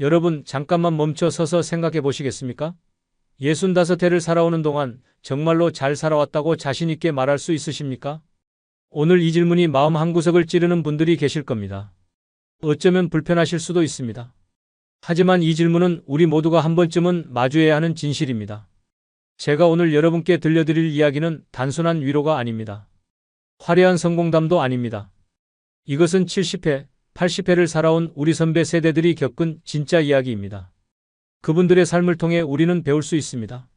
여러분, 잠깐만 멈춰 서서 생각해 보시겠습니까? 65해를 살아오는 동안 정말로 잘 살아왔다고 자신있게 말할 수 있으십니까? 오늘 이 질문이 마음 한구석을 찌르는 분들이 계실 겁니다. 어쩌면 불편하실 수도 있습니다. 하지만 이 질문은 우리 모두가 한 번쯤은 마주해야 하는 진실입니다. 제가 오늘 여러분께 들려드릴 이야기는 단순한 위로가 아닙니다. 화려한 성공담도 아닙니다. 이것은 70회, 80회를 살아온 우리 선배 세대들이 겪은 진짜 이야기입니다. 그분들의 삶을 통해 우리는 배울 수 있습니다.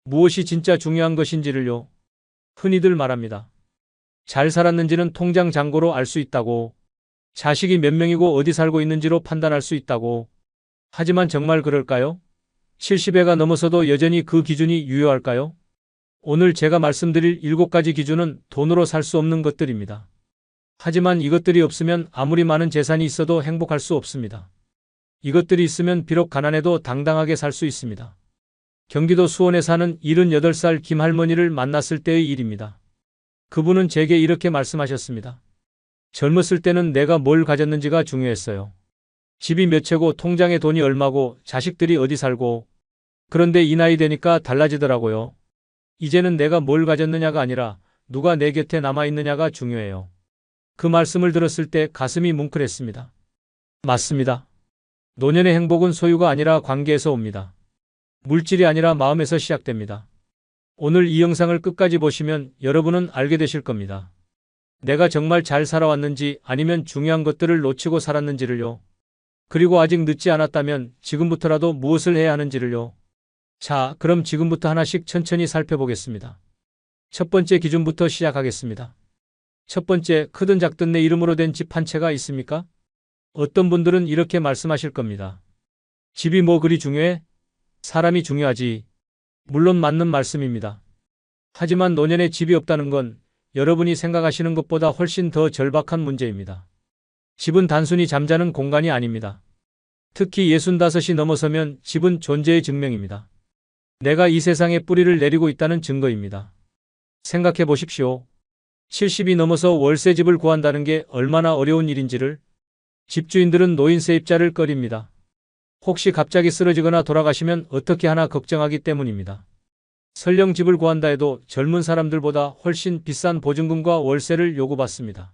무엇이 진짜 중요한 것인지를요. 흔히들 말합니다. 잘 살았는지는 통장 잔고로 알 수 있다고, 자식이 몇 명이고 어디 살고 있는지로 판단할 수 있다고. 하지만 정말 그럴까요? 70회가 넘어서도 여전히 그 기준이 유효할까요? 오늘 제가 말씀드릴 7가지 기준은 돈으로 살 수 없는 것들입니다. 하지만 이것들이 없으면 아무리 많은 재산이 있어도 행복할 수 없습니다. 이것들이 있으면 비록 가난해도 당당하게 살 수 있습니다. 경기도 수원에 사는 78살 김할머니를 만났을 때의 일입니다. 그분은 제게 이렇게 말씀하셨습니다. 젊었을 때는 내가 뭘 가졌는지가 중요했어요. 집이 몇 채고 통장에 돈이 얼마고 자식들이 어디 살고. 그런데 이 나이 되니까 달라지더라고요. 이제는 내가 뭘 가졌느냐가 아니라 누가 내 곁에 남아있느냐가 중요해요. 그 말씀을 들었을 때 가슴이 뭉클했습니다. 맞습니다. 노년의 행복은 소유가 아니라 관계에서 옵니다. 물질이 아니라 마음에서 시작됩니다. 오늘 이 영상을 끝까지 보시면 여러분은 알게 되실 겁니다. 내가 정말 잘 살아왔는지 아니면 중요한 것들을 놓치고 살았는지를요. 그리고 아직 늦지 않았다면 지금부터라도 무엇을 해야 하는지를요. 자, 그럼 지금부터 하나씩 천천히 살펴보겠습니다. 첫 번째 기준부터 시작하겠습니다. 첫 번째, 크든 작든 내 이름으로 된 집 한 채가 있습니까? 어떤 분들은 이렇게 말씀하실 겁니다. 집이 뭐 그리 중요해? 사람이 중요하지. 물론 맞는 말씀입니다. 하지만 노년에 집이 없다는 건 여러분이 생각하시는 것보다 훨씬 더 절박한 문제입니다. 집은 단순히 잠자는 공간이 아닙니다. 특히 65이 넘어서면 집은 존재의 증명입니다. 내가 이 세상에 뿌리를 내리고 있다는 증거입니다. 생각해 보십시오. 70이 넘어서 월세집을 구한다는 게 얼마나 어려운 일인지를. 집주인들은 노인 세입자를 꺼립니다. 혹시 갑자기 쓰러지거나 돌아가시면 어떻게 하나 걱정하기 때문입니다. 설령 집을 구한다 해도 젊은 사람들보다 훨씬 비싼 보증금과 월세를 요구받습니다.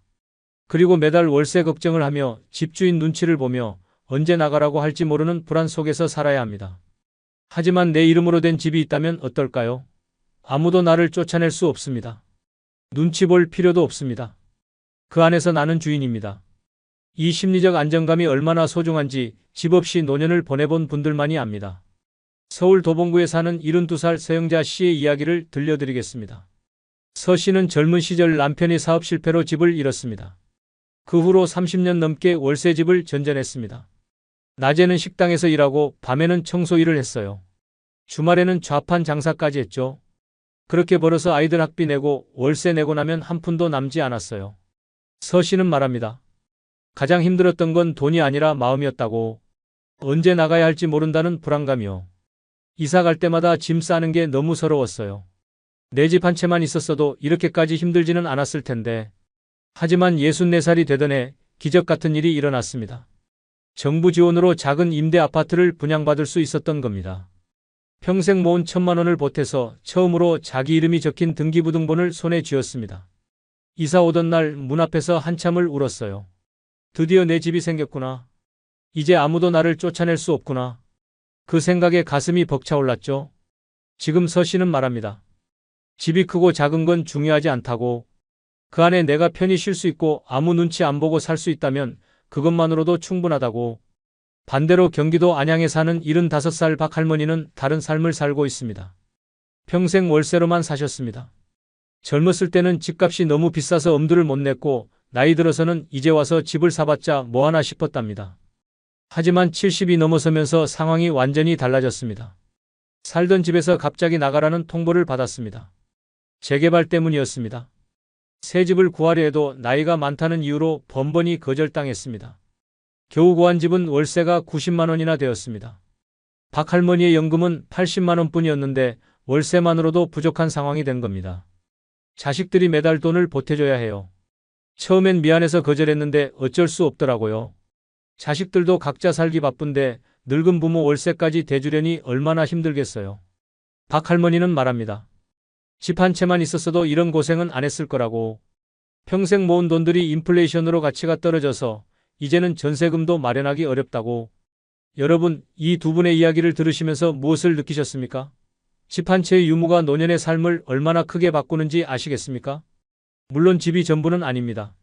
그리고 매달 월세 걱정을 하며 집주인 눈치를 보며 언제 나가라고 할지 모르는 불안 속에서 살아야 합니다. 하지만 내 이름으로 된 집이 있다면 어떨까요? 아무도 나를 쫓아낼 수 없습니다. 눈치 볼 필요도 없습니다. 그 안에서 나는 주인입니다. 이 심리적 안정감이 얼마나 소중한지 집 없이 노년을 보내본 분들만이 압니다. 서울 도봉구에 사는 72살 서영자 씨의 이야기를 들려드리겠습니다. 서 씨는 젊은 시절 남편이 사업 실패로 집을 잃었습니다. 그 후로 30년 넘게 월세집을 전전했습니다. 낮에는 식당에서 일하고 밤에는 청소 일을 했어요. 주말에는 좌판 장사까지 했죠. 그렇게 벌어서 아이들 학비 내고 월세 내고 나면 한 푼도 남지 않았어요. 서 씨는 말합니다. 가장 힘들었던 건 돈이 아니라 마음이었다고. 언제 나가야 할지 모른다는 불안감이요. 이사 갈 때마다 짐 싸는 게 너무 서러웠어요. 내 집 한 채만 있었어도 이렇게까지 힘들지는 않았을 텐데. 하지만 64살이 되던 해 기적 같은 일이 일어났습니다. 정부 지원으로 작은 임대 아파트를 분양받을 수 있었던 겁니다. 평생 모은 1,000만 원을 보태서 처음으로 자기 이름이 적힌 등기부등본을 손에 쥐었습니다. 이사 오던 날 문 앞에서 한참을 울었어요. 드디어 내 집이 생겼구나. 이제 아무도 나를 쫓아낼 수 없구나. 그 생각에 가슴이 벅차올랐죠. 지금 서 씨는 말합니다. 집이 크고 작은 건 중요하지 않다고. 그 안에 내가 편히 쉴 수 있고 아무 눈치 안 보고 살 수 있다면 그것만으로도 충분하다고. 반대로 경기도 안양에 사는 75살 박 할머니는 다른 삶을 살고 있습니다. 평생 월세로만 사셨습니다. 젊었을 때는 집값이 너무 비싸서 엄두를 못 냈고 나이 들어서는 이제 와서 집을 사봤자 뭐하나 싶었답니다. 하지만 70이 넘어서면서 상황이 완전히 달라졌습니다. 살던 집에서 갑자기 나가라는 통보를 받았습니다. 재개발 때문이었습니다. 새 집을 구하려 해도 나이가 많다는 이유로 번번이 거절당했습니다. 겨우 구한 집은 월세가 90만 원이나 되었습니다. 박 할머니의 연금은 80만 원뿐이었는데 월세만으로도 부족한 상황이 된 겁니다. 자식들이 매달 돈을 보태줘야 해요. 처음엔 미안해서 거절했는데 어쩔 수 없더라고요. 자식들도 각자 살기 바쁜데 늙은 부모 월세까지 대주려니 얼마나 힘들겠어요. 박 할머니는 말합니다. 집 한 채만 있었어도 이런 고생은 안 했을 거라고. 평생 모은 돈들이 인플레이션으로 가치가 떨어져서 이제는 전세금도 마련하기 어렵다고. 여러분, 이 두 분의 이야기를 들으시면서 무엇을 느끼셨습니까? 집 한 채의 유무가 노년의 삶을 얼마나 크게 바꾸는지 아시겠습니까? 물론 집이 전부는 아닙니다.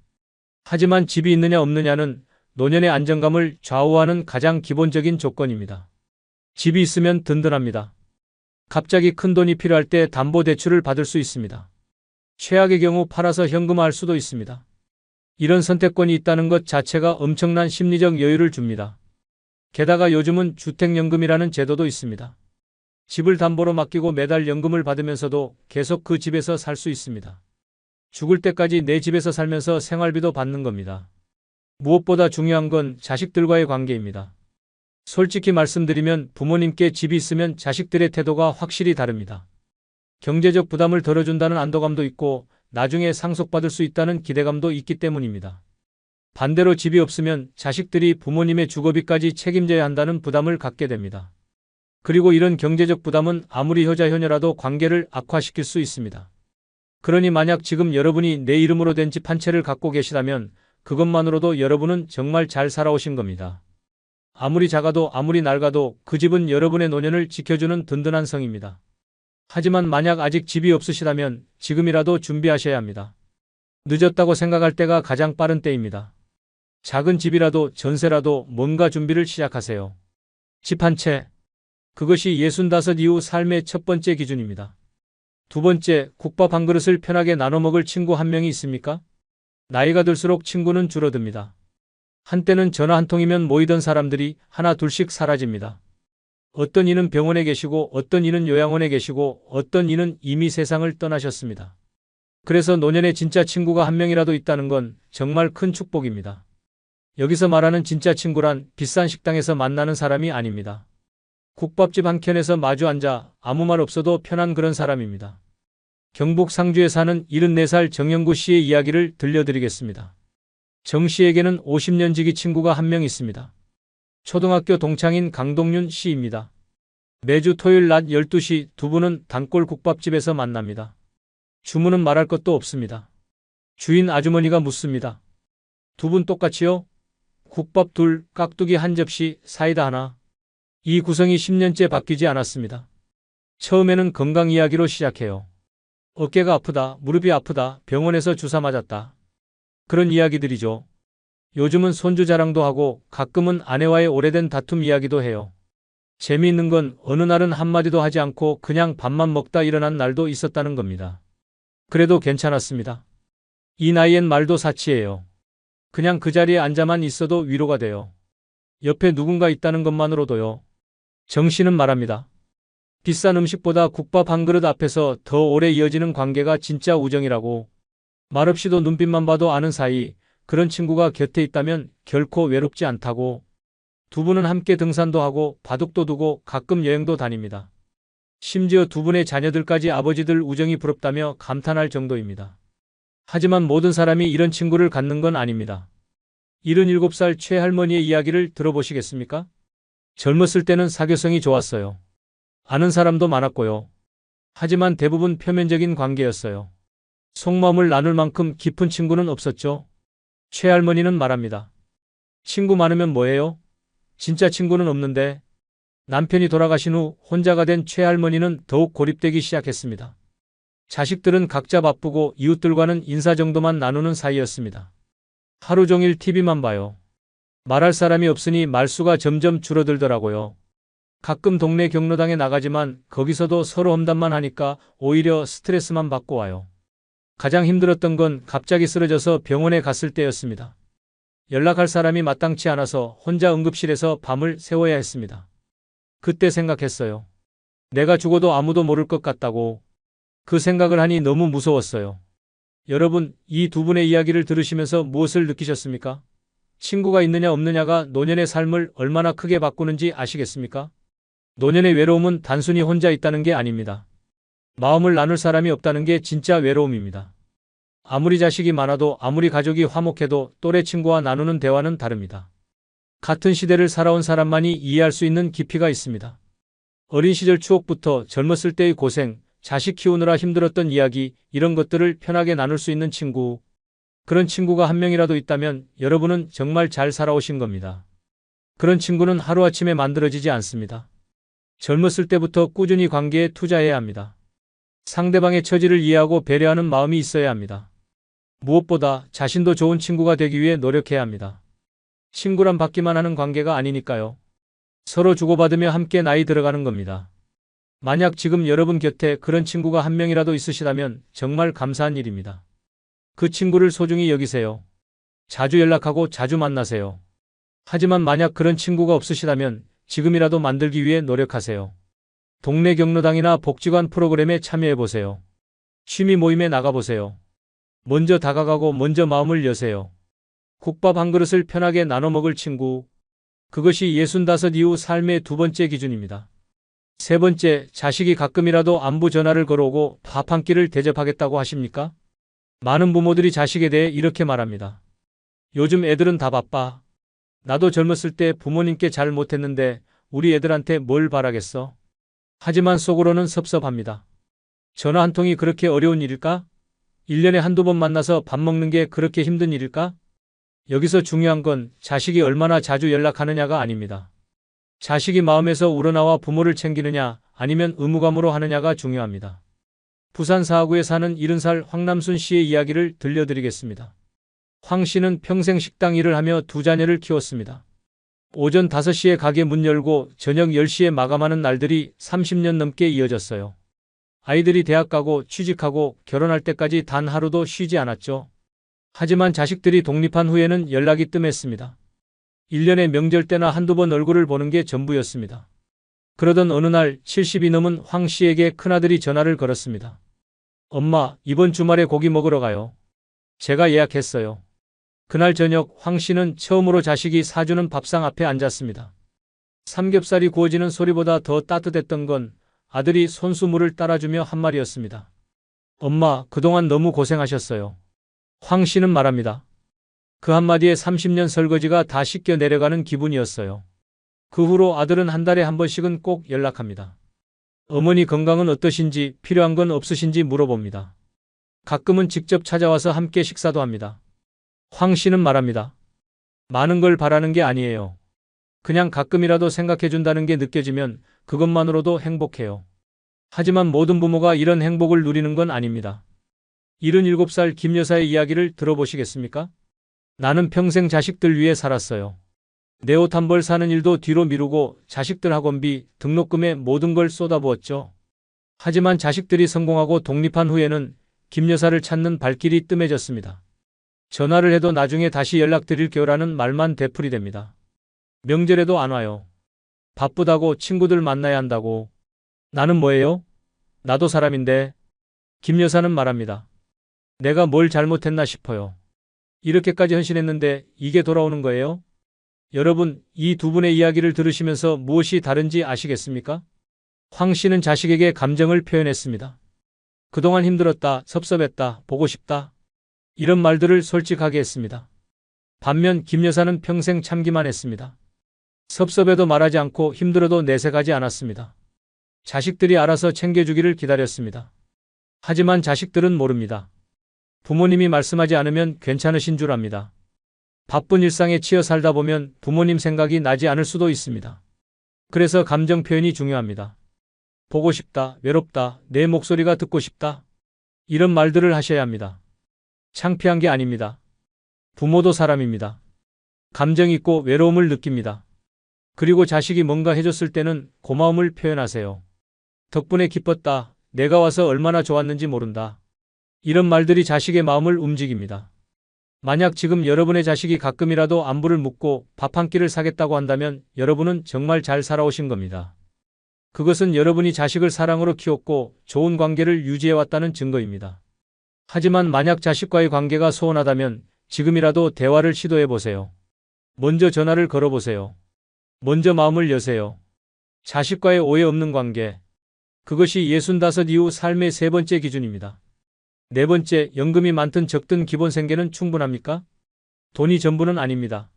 하지만 집이 있느냐 없느냐는 노년의 안정감을 좌우하는 가장 기본적인 조건입니다. 집이 있으면 든든합니다. 갑자기 큰 돈이 필요할 때 담보대출을 받을 수 있습니다. 최악의 경우 팔아서 현금화할 수도 있습니다. 이런 선택권이 있다는 것 자체가 엄청난 심리적 여유를 줍니다. 게다가 요즘은 주택연금이라는 제도도 있습니다. 집을 담보로 맡기고 매달 연금을 받으면서도 계속 그 집에서 살 수 있습니다. 죽을 때까지 내 집에서 살면서 생활비도 받는 겁니다. 무엇보다 중요한 건 자식들과의 관계입니다. 솔직히 말씀드리면 부모님께 집이 있으면 자식들의 태도가 확실히 다릅니다. 경제적 부담을 덜어준다는 안도감도 있고 나중에 상속받을 수 있다는 기대감도 있기 때문입니다. 반대로 집이 없으면 자식들이 부모님의 주거비까지 책임져야 한다는 부담을 갖게 됩니다. 그리고 이런 경제적 부담은 아무리 효자효녀라도 관계를 악화시킬 수 있습니다. 그러니 만약 지금 여러분이 내 이름으로 된 집 한 채를 갖고 계시다면 그것만으로도 여러분은 정말 잘 살아오신 겁니다. 아무리 작아도 아무리 낡아도 그 집은 여러분의 노년을 지켜주는 든든한 성입니다. 하지만 만약 아직 집이 없으시다면 지금이라도 준비하셔야 합니다. 늦었다고 생각할 때가 가장 빠른 때입니다. 작은 집이라도 전세라도 뭔가 준비를 시작하세요. 집 한 채. 그것이 65 이후 삶의 첫 번째 기준입니다. 두 번째, 국밥 한 그릇을 편하게 나눠 먹을 친구 한 명이 있습니까? 나이가 들수록 친구는 줄어듭니다. 한때는 전화 한 통이면 모이던 사람들이 하나 둘씩 사라집니다. 어떤 이는 병원에 계시고 어떤 이는 요양원에 계시고 어떤 이는 이미 세상을 떠나셨습니다. 그래서 노년에 진짜 친구가 한 명이라도 있다는 건 정말 큰 축복입니다. 여기서 말하는 진짜 친구란 비싼 식당에서 만나는 사람이 아닙니다. 국밥집 한 켠에서 마주 앉아 아무 말 없어도 편한 그런 사람입니다. 경북 상주에 사는 74살 정영구 씨의 이야기를 들려드리겠습니다. 정 씨에게는 50년 지기 친구가 한 명 있습니다. 초등학교 동창인 강동윤 씨입니다. 매주 토요일 낮 12시 두 분은 단골 국밥집에서 만납니다. 주문은 말할 것도 없습니다. 주인 아주머니가 묻습니다. 두 분 똑같이요? 국밥 둘, 깍두기 한 접시, 사이다 하나. 이 구성이 10년째 바뀌지 않았습니다. 처음에는 건강 이야기로 시작해요. 어깨가 아프다, 무릎이 아프다, 병원에서 주사 맞았다. 그런 이야기들이죠. 요즘은 손주 자랑도 하고 가끔은 아내와의 오래된 다툼 이야기도 해요. 재미있는 건 어느 날은 한마디도 하지 않고 그냥 밥만 먹다 일어난 날도 있었다는 겁니다. 그래도 괜찮았습니다. 이 나이엔 말도 사치예요. 그냥 그 자리에 앉아만 있어도 위로가 돼요. 옆에 누군가 있다는 것만으로도요. 정 씨는 말합니다. 비싼 음식보다 국밥 한 그릇 앞에서 더 오래 이어지는 관계가 진짜 우정이라고. 말없이도 눈빛만 봐도 아는 사이, 그런 친구가 곁에 있다면 결코 외롭지 않다고. 두 분은 함께 등산도 하고 바둑도 두고 가끔 여행도 다닙니다. 심지어 두 분의 자녀들까지 아버지들 우정이 부럽다며 감탄할 정도입니다. 하지만 모든 사람이 이런 친구를 갖는 건 아닙니다. 77살 최할머니의 이야기를 들어보시겠습니까? 젊었을 때는 사교성이 좋았어요. 아는 사람도 많았고요. 하지만 대부분 표면적인 관계였어요. 속마음을 나눌 만큼 깊은 친구는 없었죠. 최할머니는 말합니다. 친구 많으면 뭐해요? 진짜 친구는 없는데. 남편이 돌아가신 후 혼자가 된 최할머니는 더욱 고립되기 시작했습니다. 자식들은 각자 바쁘고 이웃들과는 인사 정도만 나누는 사이였습니다. 하루 종일 TV만 봐요. 말할 사람이 없으니 말수가 점점 줄어들더라고요. 가끔 동네 경로당에 나가지만 거기서도 서로 험담만 하니까 오히려 스트레스만 받고 와요. 가장 힘들었던 건 갑자기 쓰러져서 병원에 갔을 때였습니다. 연락할 사람이 마땅치 않아서 혼자 응급실에서 밤을 새워야 했습니다. 그때 생각했어요. 내가 죽어도 아무도 모를 것 같다고. 그 생각을 하니 너무 무서웠어요. 여러분, 이 두 분의 이야기를 들으시면서 무엇을 느끼셨습니까? 친구가 있느냐 없느냐가 노년의 삶을 얼마나 크게 바꾸는지 아시겠습니까? 노년의 외로움은 단순히 혼자 있다는 게 아닙니다. 마음을 나눌 사람이 없다는 게 진짜 외로움입니다. 아무리 자식이 많아도 아무리 가족이 화목해도 또래 친구와 나누는 대화는 다릅니다. 같은 시대를 살아온 사람만이 이해할 수 있는 깊이가 있습니다. 어린 시절 추억부터 젊었을 때의 고생, 자식 키우느라 힘들었던 이야기, 이런 것들을 편하게 나눌 수 있는 친구. 그런 친구가 한 명이라도 있다면 여러분은 정말 잘 살아오신 겁니다. 그런 친구는 하루아침에 만들어지지 않습니다. 젊었을 때부터 꾸준히 관계에 투자해야 합니다. 상대방의 처지를 이해하고 배려하는 마음이 있어야 합니다. 무엇보다 자신도 좋은 친구가 되기 위해 노력해야 합니다. 친구란 받기만 하는 관계가 아니니까요. 서로 주고받으며 함께 나이 들어가는 겁니다. 만약 지금 여러분 곁에 그런 친구가 한 명이라도 있으시다면 정말 감사한 일입니다. 그 친구를 소중히 여기세요. 자주 연락하고 자주 만나세요. 하지만 만약 그런 친구가 없으시다면 지금이라도 만들기 위해 노력하세요. 동네 경로당이나 복지관 프로그램에 참여해보세요. 취미 모임에 나가보세요. 먼저 다가가고 먼저 마음을 여세요. 국밥 한 그릇을 편하게 나눠 먹을 친구. 그것이 65 이후 삶의 두 번째 기준입니다. 세 번째, 자식이 가끔이라도 안부 전화를 걸어오고 밥 한 끼를 대접하겠다고 하십니까? 많은 부모들이 자식에 대해 이렇게 말합니다. 요즘 애들은 다 바빠. 나도 젊었을 때 부모님께 잘 못했는데 우리 애들한테 뭘 바라겠어? 하지만 속으로는 섭섭합니다. 전화 한 통이 그렇게 어려운 일일까? 1년에 한두 번 만나서 밥 먹는 게 그렇게 힘든 일일까? 여기서 중요한 건 자식이 얼마나 자주 연락하느냐가 아닙니다. 자식이 마음에서 우러나와 부모를 챙기느냐 아니면 의무감으로 하느냐가 중요합니다. 부산 사하구에 사는 70살 황남순 씨의 이야기를 들려드리겠습니다. 황 씨는 평생 식당 일을 하며 두 자녀를 키웠습니다. 오전 5시에 가게 문 열고 저녁 10시에 마감하는 날들이 30년 넘게 이어졌어요. 아이들이 대학 가고 취직하고 결혼할 때까지 단 하루도 쉬지 않았죠. 하지만 자식들이 독립한 후에는 연락이 뜸했습니다. 1년에 명절 때나 한두 번 얼굴을 보는 게 전부였습니다. 그러던 어느 날 70이 넘은 황 씨에게 큰아들이 전화를 걸었습니다. 엄마, 이번 주말에 고기 먹으러 가요. 제가 예약했어요. 그날 저녁 황 씨는 처음으로 자식이 사주는 밥상 앞에 앉았습니다. 삼겹살이 구워지는 소리보다 더 따뜻했던 건 아들이 손수물을 따라주며 한 말이었습니다. 엄마, 그동안 너무 고생하셨어요. 황 씨는 말합니다. 그 한마디에 30년 설거지가 다 씻겨 내려가는 기분이었어요. 그 후로 아들은 한 달에 한 번씩은 꼭 연락합니다. 어머니 건강은 어떠신지, 필요한 건 없으신지 물어봅니다. 가끔은 직접 찾아와서 함께 식사도 합니다. 황 씨는 말합니다. 많은 걸 바라는 게 아니에요. 그냥 가끔이라도 생각해준다는 게 느껴지면 그것만으로도 행복해요. 하지만 모든 부모가 이런 행복을 누리는 건 아닙니다. 77살 김 여사의 이야기를 들어보시겠습니까? 나는 평생 자식들 위해 살았어요. 내 옷 한 벌 사는 일도 뒤로 미루고 자식들 학원비, 등록금에 모든 걸 쏟아부었죠. 하지만 자식들이 성공하고 독립한 후에는 김 여사를 찾는 발길이 뜸해졌습니다. 전화를 해도 나중에 다시 연락드릴게요라는 말만 되풀이됩니다. 명절에도 안 와요. 바쁘다고, 친구들 만나야 한다고. 나는 뭐예요? 나도 사람인데. 김 여사는 말합니다. 내가 뭘 잘못했나 싶어요. 이렇게까지 헌신했는데 이게 돌아오는 거예요? 여러분, 이 두 분의 이야기를 들으시면서 무엇이 다른지 아시겠습니까? 황 씨는 자식에게 감정을 표현했습니다. 그동안 힘들었다, 섭섭했다, 보고 싶다. 이런 말들을 솔직하게 했습니다. 반면 김 여사는 평생 참기만 했습니다. 섭섭해도 말하지 않고 힘들어도 내색하지 않았습니다. 자식들이 알아서 챙겨주기를 기다렸습니다. 하지만 자식들은 모릅니다. 부모님이 말씀하지 않으면 괜찮으신 줄 압니다. 바쁜 일상에 치여 살다 보면 부모님 생각이 나지 않을 수도 있습니다. 그래서 감정 표현이 중요합니다. 보고 싶다, 외롭다, 내 목소리가 듣고 싶다. 이런 말들을 하셔야 합니다. 창피한 게 아닙니다. 부모도 사람입니다. 감정 있고 외로움을 느낍니다. 그리고 자식이 뭔가 해줬을 때는 고마움을 표현하세요. 덕분에 기뻤다. 내가 와서 얼마나 좋았는지 모른다. 이런 말들이 자식의 마음을 움직입니다. 만약 지금 여러분의 자식이 가끔이라도 안부를 묻고 밥 한 끼를 사겠다고 한다면 여러분은 정말 잘 살아오신 겁니다. 그것은 여러분이 자식을 사랑으로 키웠고 좋은 관계를 유지해왔다는 증거입니다. 하지만 만약 자식과의 관계가 소원하다면 지금이라도 대화를 시도해보세요. 먼저 전화를 걸어보세요. 먼저 마음을 여세요. 자식과의 오해 없는 관계. 그것이 65 이후 삶의 세 번째 기준입니다. 네 번째, 연금이 많든 적든 기본 생계는 충분합니까? 돈이 전부는 아닙니다.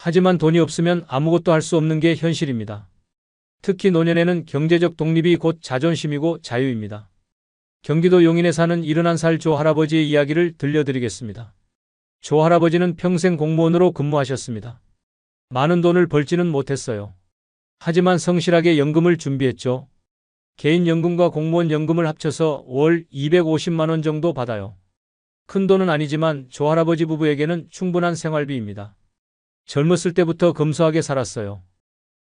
하지만 돈이 없으면 아무것도 할 수 없는 게 현실입니다. 특히 노년에는 경제적 독립이 곧 자존심이고 자유입니다. 경기도 용인에 사는 71살 조 할아버지의 이야기를 들려드리겠습니다. 조 할아버지는 평생 공무원으로 근무하셨습니다. 많은 돈을 벌지는 못했어요. 하지만 성실하게 연금을 준비했죠. 개인연금과 공무원연금을 합쳐서 월 250만 원 정도 받아요. 큰 돈은 아니지만 조 할아버지 부부에게는 충분한 생활비입니다. 젊었을 때부터 검소하게 살았어요.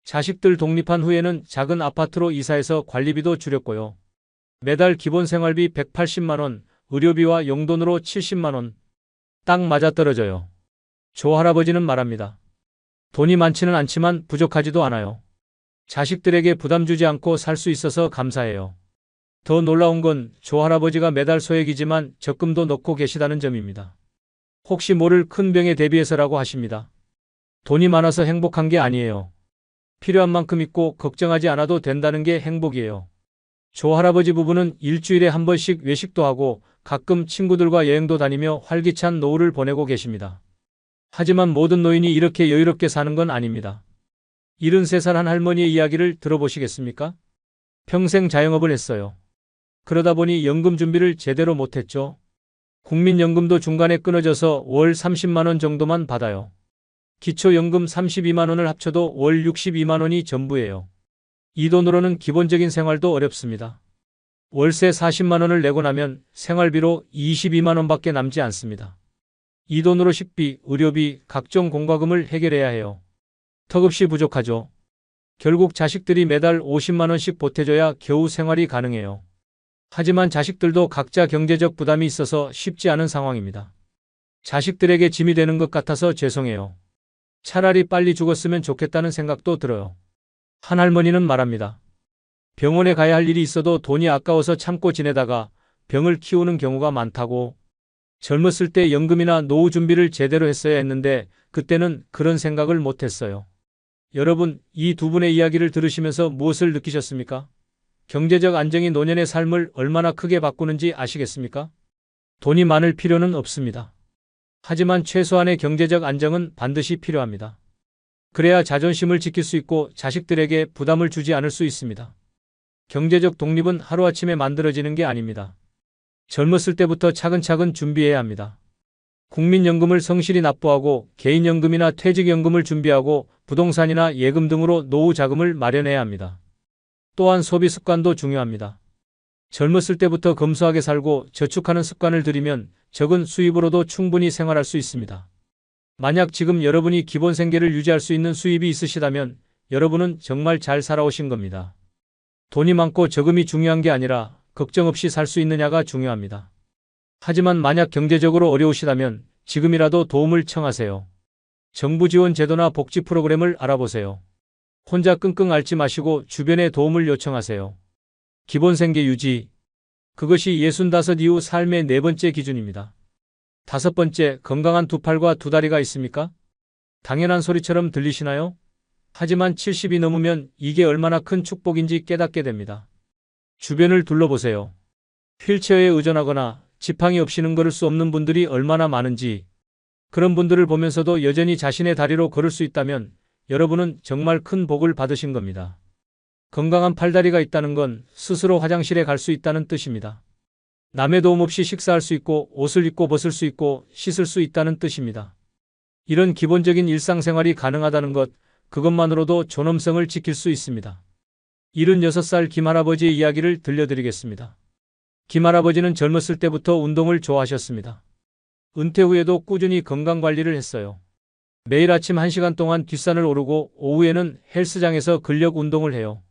자식들 독립한 후에는 작은 아파트로 이사해서 관리비도 줄였고요. 매달 기본 생활비 180만 원, 의료비와 용돈으로 70만 원. 딱 맞아떨어져요. 조 할아버지는 말합니다. 돈이 많지는 않지만 부족하지도 않아요. 자식들에게 부담 주지 않고 살 수 있어서 감사해요. 더 놀라운 건 조 할아버지가 매달 소액이지만 적금도 넣고 계시다는 점입니다. 혹시 모를 큰 병에 대비해서라고 하십니다. 돈이 많아서 행복한 게 아니에요. 필요한 만큼 있고 걱정하지 않아도 된다는 게 행복이에요. 조 할아버지 부부는 일주일에 한 번씩 외식도 하고 가끔 친구들과 여행도 다니며 활기찬 노후를 보내고 계십니다. 하지만 모든 노인이 이렇게 여유롭게 사는 건 아닙니다. 73살 한 할머니의 이야기를 들어보시겠습니까? 평생 자영업을 했어요. 그러다 보니 연금 준비를 제대로 못했죠. 국민연금도 중간에 끊어져서 월 30만 원 정도만 받아요. 기초연금 32만 원을 합쳐도 월 62만 원이 전부예요. 이 돈으로는 기본적인 생활도 어렵습니다. 월세 40만 원을 내고 나면 생활비로 22만 원밖에 남지 않습니다. 이 돈으로 식비, 의료비, 각종 공과금을 해결해야 해요. 턱없이 부족하죠. 결국 자식들이 매달 50만 원씩 보태줘야 겨우 생활이 가능해요. 하지만 자식들도 각자 경제적 부담이 있어서 쉽지 않은 상황입니다. 자식들에게 짐이 되는 것 같아서 죄송해요. 차라리 빨리 죽었으면 좋겠다는 생각도 들어요. 한 할머니는 말합니다. 병원에 가야 할 일이 있어도 돈이 아까워서 참고 지내다가 병을 키우는 경우가 많다고. 젊었을 때 연금이나 노후 준비를 제대로 했어야 했는데 그때는 그런 생각을 못했어요. 여러분, 이 두 분의 이야기를 들으시면서 무엇을 느끼셨습니까? 경제적 안정이 노년의 삶을 얼마나 크게 바꾸는지 아시겠습니까? 돈이 많을 필요는 없습니다. 하지만 최소한의 경제적 안정은 반드시 필요합니다. 그래야 자존심을 지킬 수 있고 자식들에게 부담을 주지 않을 수 있습니다. 경제적 독립은 하루아침에 만들어지는 게 아닙니다. 젊었을 때부터 차근차근 준비해야 합니다. 국민연금을 성실히 납부하고 개인연금이나 퇴직연금을 준비하고 부동산이나 예금 등으로 노후 자금을 마련해야 합니다. 또한 소비 습관도 중요합니다. 젊었을 때부터 검소하게 살고 저축하는 습관을 들이면 적은 수입으로도 충분히 생활할 수 있습니다. 만약 지금 여러분이 기본 생계를 유지할 수 있는 수입이 있으시다면 여러분은 정말 잘 살아오신 겁니다. 돈이 많고 적음이 중요한 게 아니라 걱정 없이 살 수 있느냐가 중요합니다. 하지만 만약 경제적으로 어려우시다면 지금이라도 도움을 청하세요. 정부 지원 제도나 복지 프로그램을 알아보세요. 혼자 끙끙 앓지 마시고 주변에 도움을 요청하세요. 기본 생계 유지. 그것이 65 이후 삶의 네 번째 기준입니다. 다섯 번째, 건강한 두 팔과 두 다리가 있습니까? 당연한 소리처럼 들리시나요? 하지만 70이 넘으면 이게 얼마나 큰 축복인지 깨닫게 됩니다. 주변을 둘러보세요. 휠체어에 의존하거나 지팡이 없이는 걸을 수 없는 분들이 얼마나 많은지. 그런 분들을 보면서도 여전히 자신의 다리로 걸을 수 있다면 여러분은 정말 큰 복을 받으신 겁니다. 건강한 팔다리가 있다는 건 스스로 화장실에 갈 수 있다는 뜻입니다. 남의 도움 없이 식사할 수 있고 옷을 입고 벗을 수 있고 씻을 수 있다는 뜻입니다. 이런 기본적인 일상생활이 가능하다는 것, 그것만으로도 존엄성을 지킬 수 있습니다. 76살 김할아버지의 이야기를 들려드리겠습니다. 김할아버지는 젊었을 때부터 운동을 좋아하셨습니다. 은퇴 후에도 꾸준히 건강관리를 했어요. 매일 아침 1시간 동안 뒷산을 오르고 오후에는 헬스장에서 근력 운동을 해요.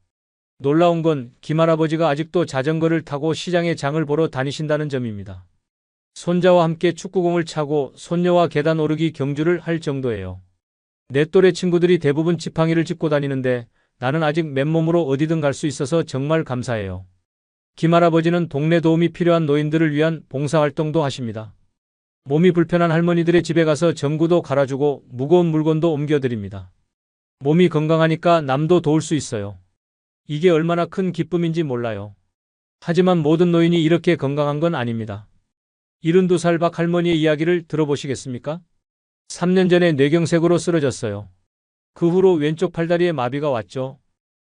놀라운 건 김할아버지가 아직도 자전거를 타고 시장에 장을 보러 다니신다는 점입니다. 손자와 함께 축구공을 차고 손녀와 계단 오르기 경주를 할 정도예요. 내 또래 친구들이 대부분 지팡이를 짚고 다니는데 나는 아직 맨몸으로 어디든 갈 수 있어서 정말 감사해요. 김할아버지는 동네 도움이 필요한 노인들을 위한 봉사활동도 하십니다. 몸이 불편한 할머니들의 집에 가서 전구도 갈아주고 무거운 물건도 옮겨드립니다. 몸이 건강하니까 남도 도울 수 있어요. 이게 얼마나 큰 기쁨인지 몰라요. 하지만 모든 노인이 이렇게 건강한 건 아닙니다. 72살 박 할머니의 이야기를 들어보시겠습니까? 3년 전에 뇌경색으로 쓰러졌어요. 그 후로 왼쪽 팔다리에 마비가 왔죠.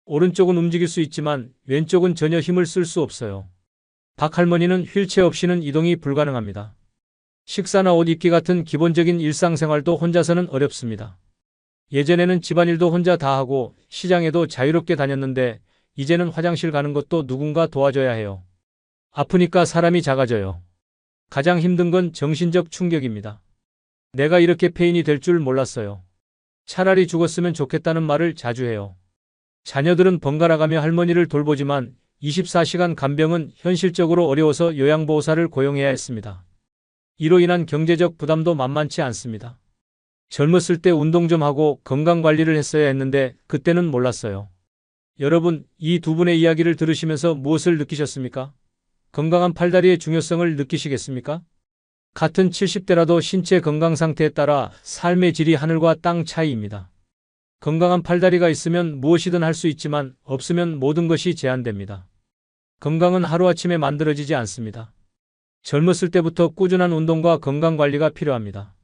오른쪽은 움직일 수 있지만 왼쪽은 전혀 힘을 쓸 수 없어요. 박 할머니는 휠체어 없이는 이동이 불가능합니다. 식사나 옷 입기 같은 기본적인 일상생활도 혼자서는 어렵습니다. 예전에는 집안일도 혼자 다 하고 시장에도 자유롭게 다녔는데 이제는 화장실 가는 것도 누군가 도와줘야 해요. 아프니까 사람이 작아져요. 가장 힘든 건 정신적 충격입니다. 내가 이렇게 폐인이 될 줄 몰랐어요. 차라리 죽었으면 좋겠다는 말을 자주 해요. 자녀들은 번갈아가며 할머니를 돌보지만 24시간 간병은 현실적으로 어려워서 요양보호사를 고용해야 했습니다. 이로 인한 경제적 부담도 만만치 않습니다. 젊었을 때 운동 좀 하고 건강관리를 했어야 했는데 그때는 몰랐어요. 여러분, 이 두 분의 이야기를 들으시면서 무엇을 느끼셨습니까? 건강한 팔다리의 중요성을 느끼시겠습니까? 같은 70대라도 신체 건강 상태에 따라 삶의 질이 하늘과 땅 차이입니다. 건강한 팔다리가 있으면 무엇이든 할 수 있지만 없으면 모든 것이 제한됩니다. 건강은 하루아침에 만들어지지 않습니다. 젊었을 때부터 꾸준한 운동과 건강관리가 필요합니다.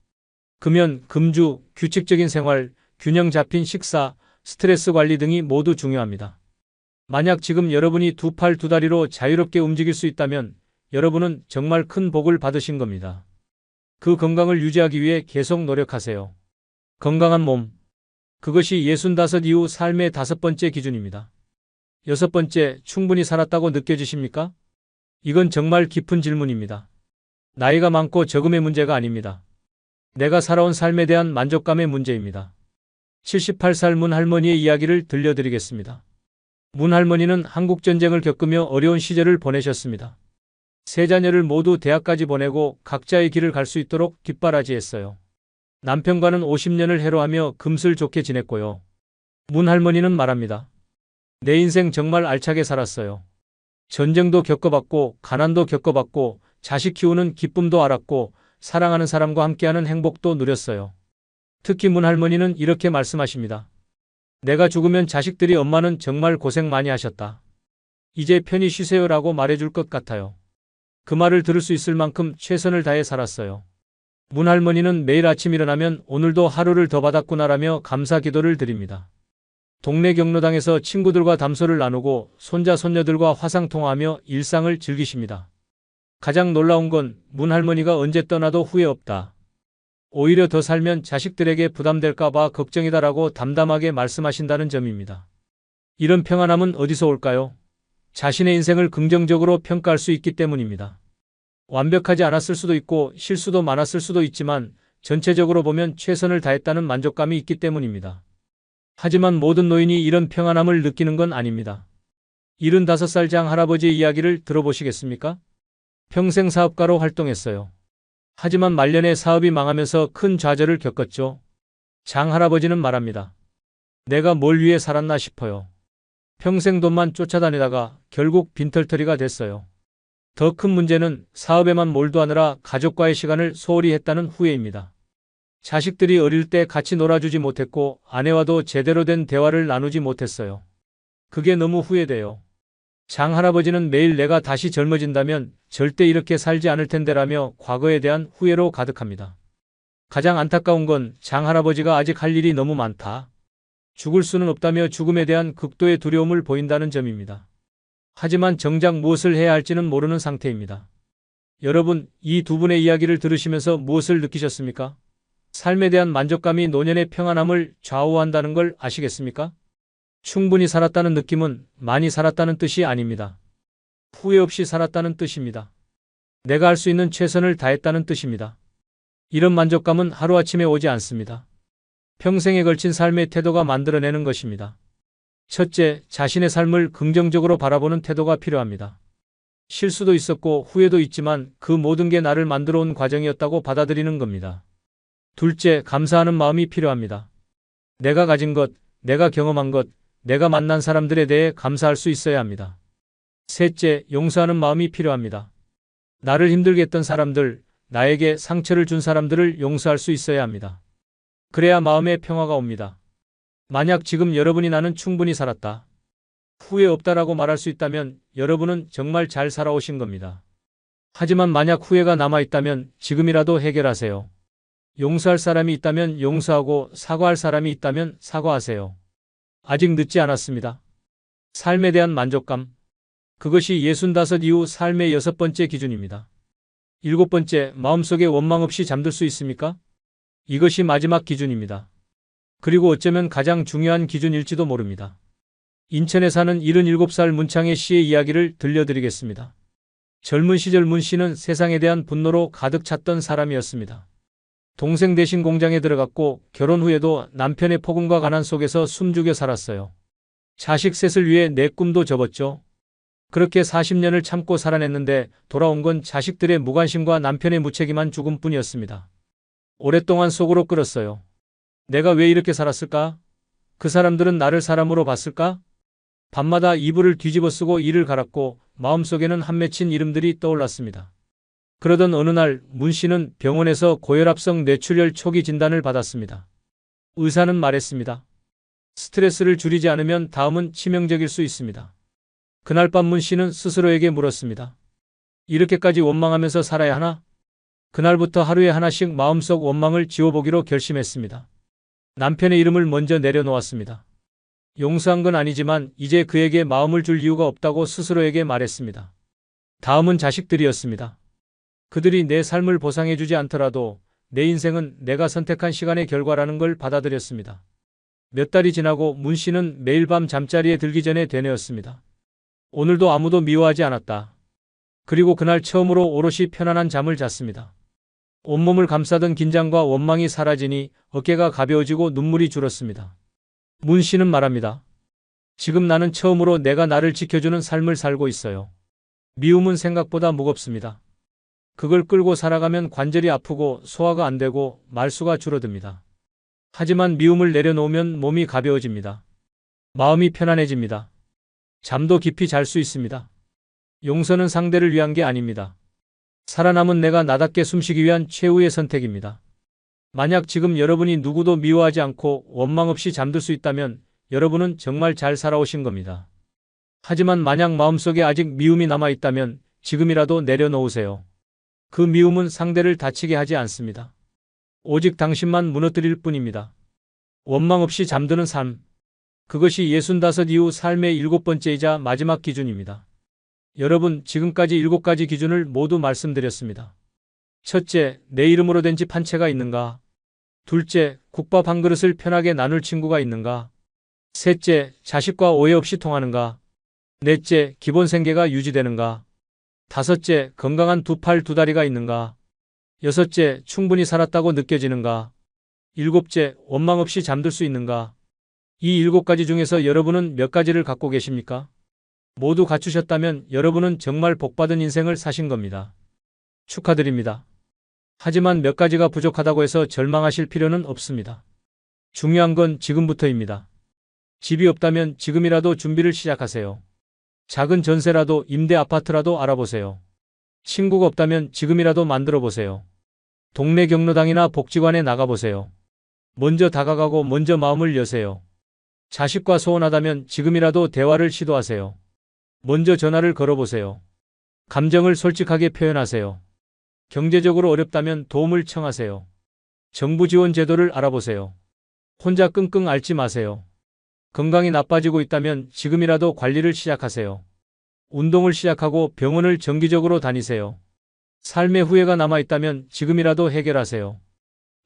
금연, 금주, 규칙적인 생활, 균형 잡힌 식사, 스트레스 관리 등이 모두 중요합니다. 만약 지금 여러분이 두 팔 두 다리로 자유롭게 움직일 수 있다면 여러분은 정말 큰 복을 받으신 겁니다. 그 건강을 유지하기 위해 계속 노력하세요. 건강한 몸. 그것이 65 이후 삶의 5번째 기준입니다. 6번째, 충분히 살았다고 느껴지십니까? 이건 정말 깊은 질문입니다. 나이가 많고 적음의 문제가 아닙니다. 내가 살아온 삶에 대한 만족감의 문제입니다. 78살 문 할머니의 이야기를 들려드리겠습니다. 문 할머니는 한국전쟁을 겪으며 어려운 시절을 보내셨습니다. 세 자녀를 모두 대학까지 보내고 각자의 길을 갈 수 있도록 뒷바라지했어요. 남편과는 50년을 해로하며 금슬 좋게 지냈고요. 문 할머니는 말합니다. 내 인생 정말 알차게 살았어요. 전쟁도 겪어봤고 가난도 겪어봤고 자식 키우는 기쁨도 알았고 사랑하는 사람과 함께하는 행복도 누렸어요. 특히 문 할머니는 이렇게 말씀하십니다. 내가 죽으면 자식들이 엄마는 정말 고생 많이 하셨다. 이제 편히 쉬세요라고 말해줄 것 같아요. 그 말을 들을 수 있을 만큼 최선을 다해 살았어요. 문 할머니는 매일 아침 일어나면 오늘도 하루를 더 받았구나라며 감사 기도를 드립니다. 동네 경로당에서 친구들과 담소를 나누고 손자 손녀들과 화상통화하며 일상을 즐기십니다. 가장 놀라운 건 문 할머니가 언제 떠나도 후회 없다. 오히려 더 살면 자식들에게 부담될까봐 걱정이다라고 담담하게 말씀하신다는 점입니다. 이런 평안함은 어디서 올까요? 자신의 인생을 긍정적으로 평가할 수 있기 때문입니다. 완벽하지 않았을 수도 있고 실수도 많았을 수도 있지만 전체적으로 보면 최선을 다했다는 만족감이 있기 때문입니다. 하지만 모든 노인이 이런 평안함을 느끼는 건 아닙니다. 75살 장 할아버지의 이야기를 들어보시겠습니까? 평생 사업가로 활동했어요. 하지만 말년에 사업이 망하면서 큰 좌절을 겪었죠. 장 할아버지는 말합니다. 내가 뭘 위해 살았나 싶어요. 평생 돈만 쫓아다니다가 결국 빈털터리가 됐어요. 더 큰 문제는 사업에만 몰두하느라 가족과의 시간을 소홀히 했다는 후회입니다. 자식들이 어릴 때 같이 놀아주지 못했고 아내와도 제대로 된 대화를 나누지 못했어요. 그게 너무 후회돼요. 장 할아버지는 매일 내가 다시 젊어진다면 절대 이렇게 살지 않을 텐데라며 과거에 대한 후회로 가득합니다. 가장 안타까운 건 장 할아버지가 아직 할 일이 너무 많다. 죽을 수는 없다며 죽음에 대한 극도의 두려움을 보인다는 점입니다. 하지만 정작 무엇을 해야 할지는 모르는 상태입니다. 여러분, 이 두 분의 이야기를 들으시면서 무엇을 느끼셨습니까? 삶에 대한 만족감이 노년의 평안함을 좌우한다는 걸 아시겠습니까? 충분히 살았다는 느낌은 많이 살았다는 뜻이 아닙니다. 후회 없이 살았다는 뜻입니다. 내가 할 수 있는 최선을 다했다는 뜻입니다. 이런 만족감은 하루아침에 오지 않습니다. 평생에 걸친 삶의 태도가 만들어내는 것입니다. 첫째, 자신의 삶을 긍정적으로 바라보는 태도가 필요합니다. 실수도 있었고 후회도 있지만 그 모든 게 나를 만들어 온 과정이었다고 받아들이는 겁니다. 둘째, 감사하는 마음이 필요합니다. 내가 가진 것, 내가 경험한 것, 내가 만난 사람들에 대해 감사할 수 있어야 합니다. 셋째, 용서하는 마음이 필요합니다. 나를 힘들게 했던 사람들, 나에게 상처를 준 사람들을 용서할 수 있어야 합니다. 그래야 마음의 평화가 옵니다. 만약 지금 여러분이 나는 충분히 살았다, 후회 없다라고 말할 수 있다면 여러분은 정말 잘 살아오신 겁니다. 하지만 만약 후회가 남아있다면 지금이라도 해결하세요. 용서할 사람이 있다면 용서하고 사과할 사람이 있다면 사과하세요. 아직 늦지 않았습니다. 삶에 대한 만족감. 그것이 65 이후 삶의 6번째 기준입니다. 7번째, 마음속에 원망 없이 잠들 수 있습니까? 이것이 마지막 기준입니다. 그리고 어쩌면 가장 중요한 기준일지도 모릅니다. 인천에 사는 77살 문창의 씨의 이야기를 들려드리겠습니다. 젊은 시절 문 씨는 세상에 대한 분노로 가득 찼던 사람이었습니다. 동생 대신 공장에 들어갔고 결혼 후에도 남편의 폭언과 가난 속에서 숨죽여 살았어요. 자식 셋을 위해 내 꿈도 접었죠. 그렇게 40년을 참고 살아냈는데 돌아온 건 자식들의 무관심과 남편의 무책임한 죽음뿐이었습니다. 오랫동안 속으로 끓었어요. 내가 왜 이렇게 살았을까? 그 사람들은 나를 사람으로 봤을까? 밤마다 이불을 뒤집어 쓰고 이를 갈았고 마음속에는 한 맺힌 이름들이 떠올랐습니다. 그러던 어느 날 문 씨는 병원에서 고혈압성 뇌출혈 초기 진단을 받았습니다. 의사는 말했습니다. 스트레스를 줄이지 않으면 다음은 치명적일 수 있습니다. 그날 밤 문 씨는 스스로에게 물었습니다. 이렇게까지 원망하면서 살아야 하나? 그날부터 하루에 하나씩 마음속 원망을 지워보기로 결심했습니다. 남편의 이름을 먼저 내려놓았습니다. 용서한 건 아니지만 이제 그에게 마음을 줄 이유가 없다고 스스로에게 말했습니다. 다음은 자식들이었습니다. 그들이 내 삶을 보상해주지 않더라도 내 인생은 내가 선택한 시간의 결과라는 걸 받아들였습니다. 몇 달이 지나고 문 씨는 매일 밤 잠자리에 들기 전에 되뇌었습니다. 오늘도 아무도 미워하지 않았다. 그리고 그날 처음으로 오롯이 편안한 잠을 잤습니다. 온몸을 감싸던 긴장과 원망이 사라지니 어깨가 가벼워지고 눈물이 줄었습니다. 문 씨는 말합니다. 지금 나는 처음으로 내가 나를 지켜주는 삶을 살고 있어요. 미움은 생각보다 무겁습니다. 그걸 끌고 살아가면 관절이 아프고 소화가 안 되고 말수가 줄어듭니다. 하지만 미움을 내려놓으면 몸이 가벼워집니다. 마음이 편안해집니다. 잠도 깊이 잘 수 있습니다. 용서는 상대를 위한 게 아닙니다. 살아남은 내가 나답게 숨쉬기 위한 최후의 선택입니다. 만약 지금 여러분이 누구도 미워하지 않고 원망 없이 잠들 수 있다면 여러분은 정말 잘 살아오신 겁니다. 하지만 만약 마음속에 아직 미움이 남아있다면 지금이라도 내려놓으세요. 그 미움은 상대를 다치게 하지 않습니다. 오직 당신만 무너뜨릴 뿐입니다. 원망 없이 잠드는 삶. 그것이 65 이후 삶의 7번째이자 마지막 기준입니다. 여러분, 지금까지 7가지 기준을 모두 말씀드렸습니다. 첫째, 내 이름으로 된 집 한 채가 있는가? 둘째, 국밥 한 그릇을 편하게 나눌 친구가 있는가? 셋째, 자식과 오해 없이 통하는가? 넷째, 기본 생계가 유지되는가? 다섯째, 건강한 두 팔 두 다리가 있는가? 여섯째, 충분히 살았다고 느껴지는가? 일곱째, 원망 없이 잠들 수 있는가? 이 7가지 중에서 여러분은 몇 가지를 갖고 계십니까? 모두 갖추셨다면 여러분은 정말 복받은 인생을 사신 겁니다. 축하드립니다. 하지만 몇 가지가 부족하다고 해서 절망하실 필요는 없습니다. 중요한 건 지금부터입니다. 집이 없다면 지금이라도 준비를 시작하세요. 작은 전세라도 임대 아파트라도 알아보세요. 친구가 없다면 지금이라도 만들어 보세요. 동네 경로당이나 복지관에 나가보세요. 먼저 다가가고 먼저 마음을 여세요. 자식과 소원하다면 지금이라도 대화를 시도하세요. 먼저 전화를 걸어보세요. 감정을 솔직하게 표현하세요. 경제적으로 어렵다면 도움을 청하세요. 정부 지원 제도를 알아보세요. 혼자 끙끙 앓지 마세요. 건강이 나빠지고 있다면 지금이라도 관리를 시작하세요. 운동을 시작하고 병원을 정기적으로 다니세요. 삶의 후회가 남아있다면 지금이라도 해결하세요.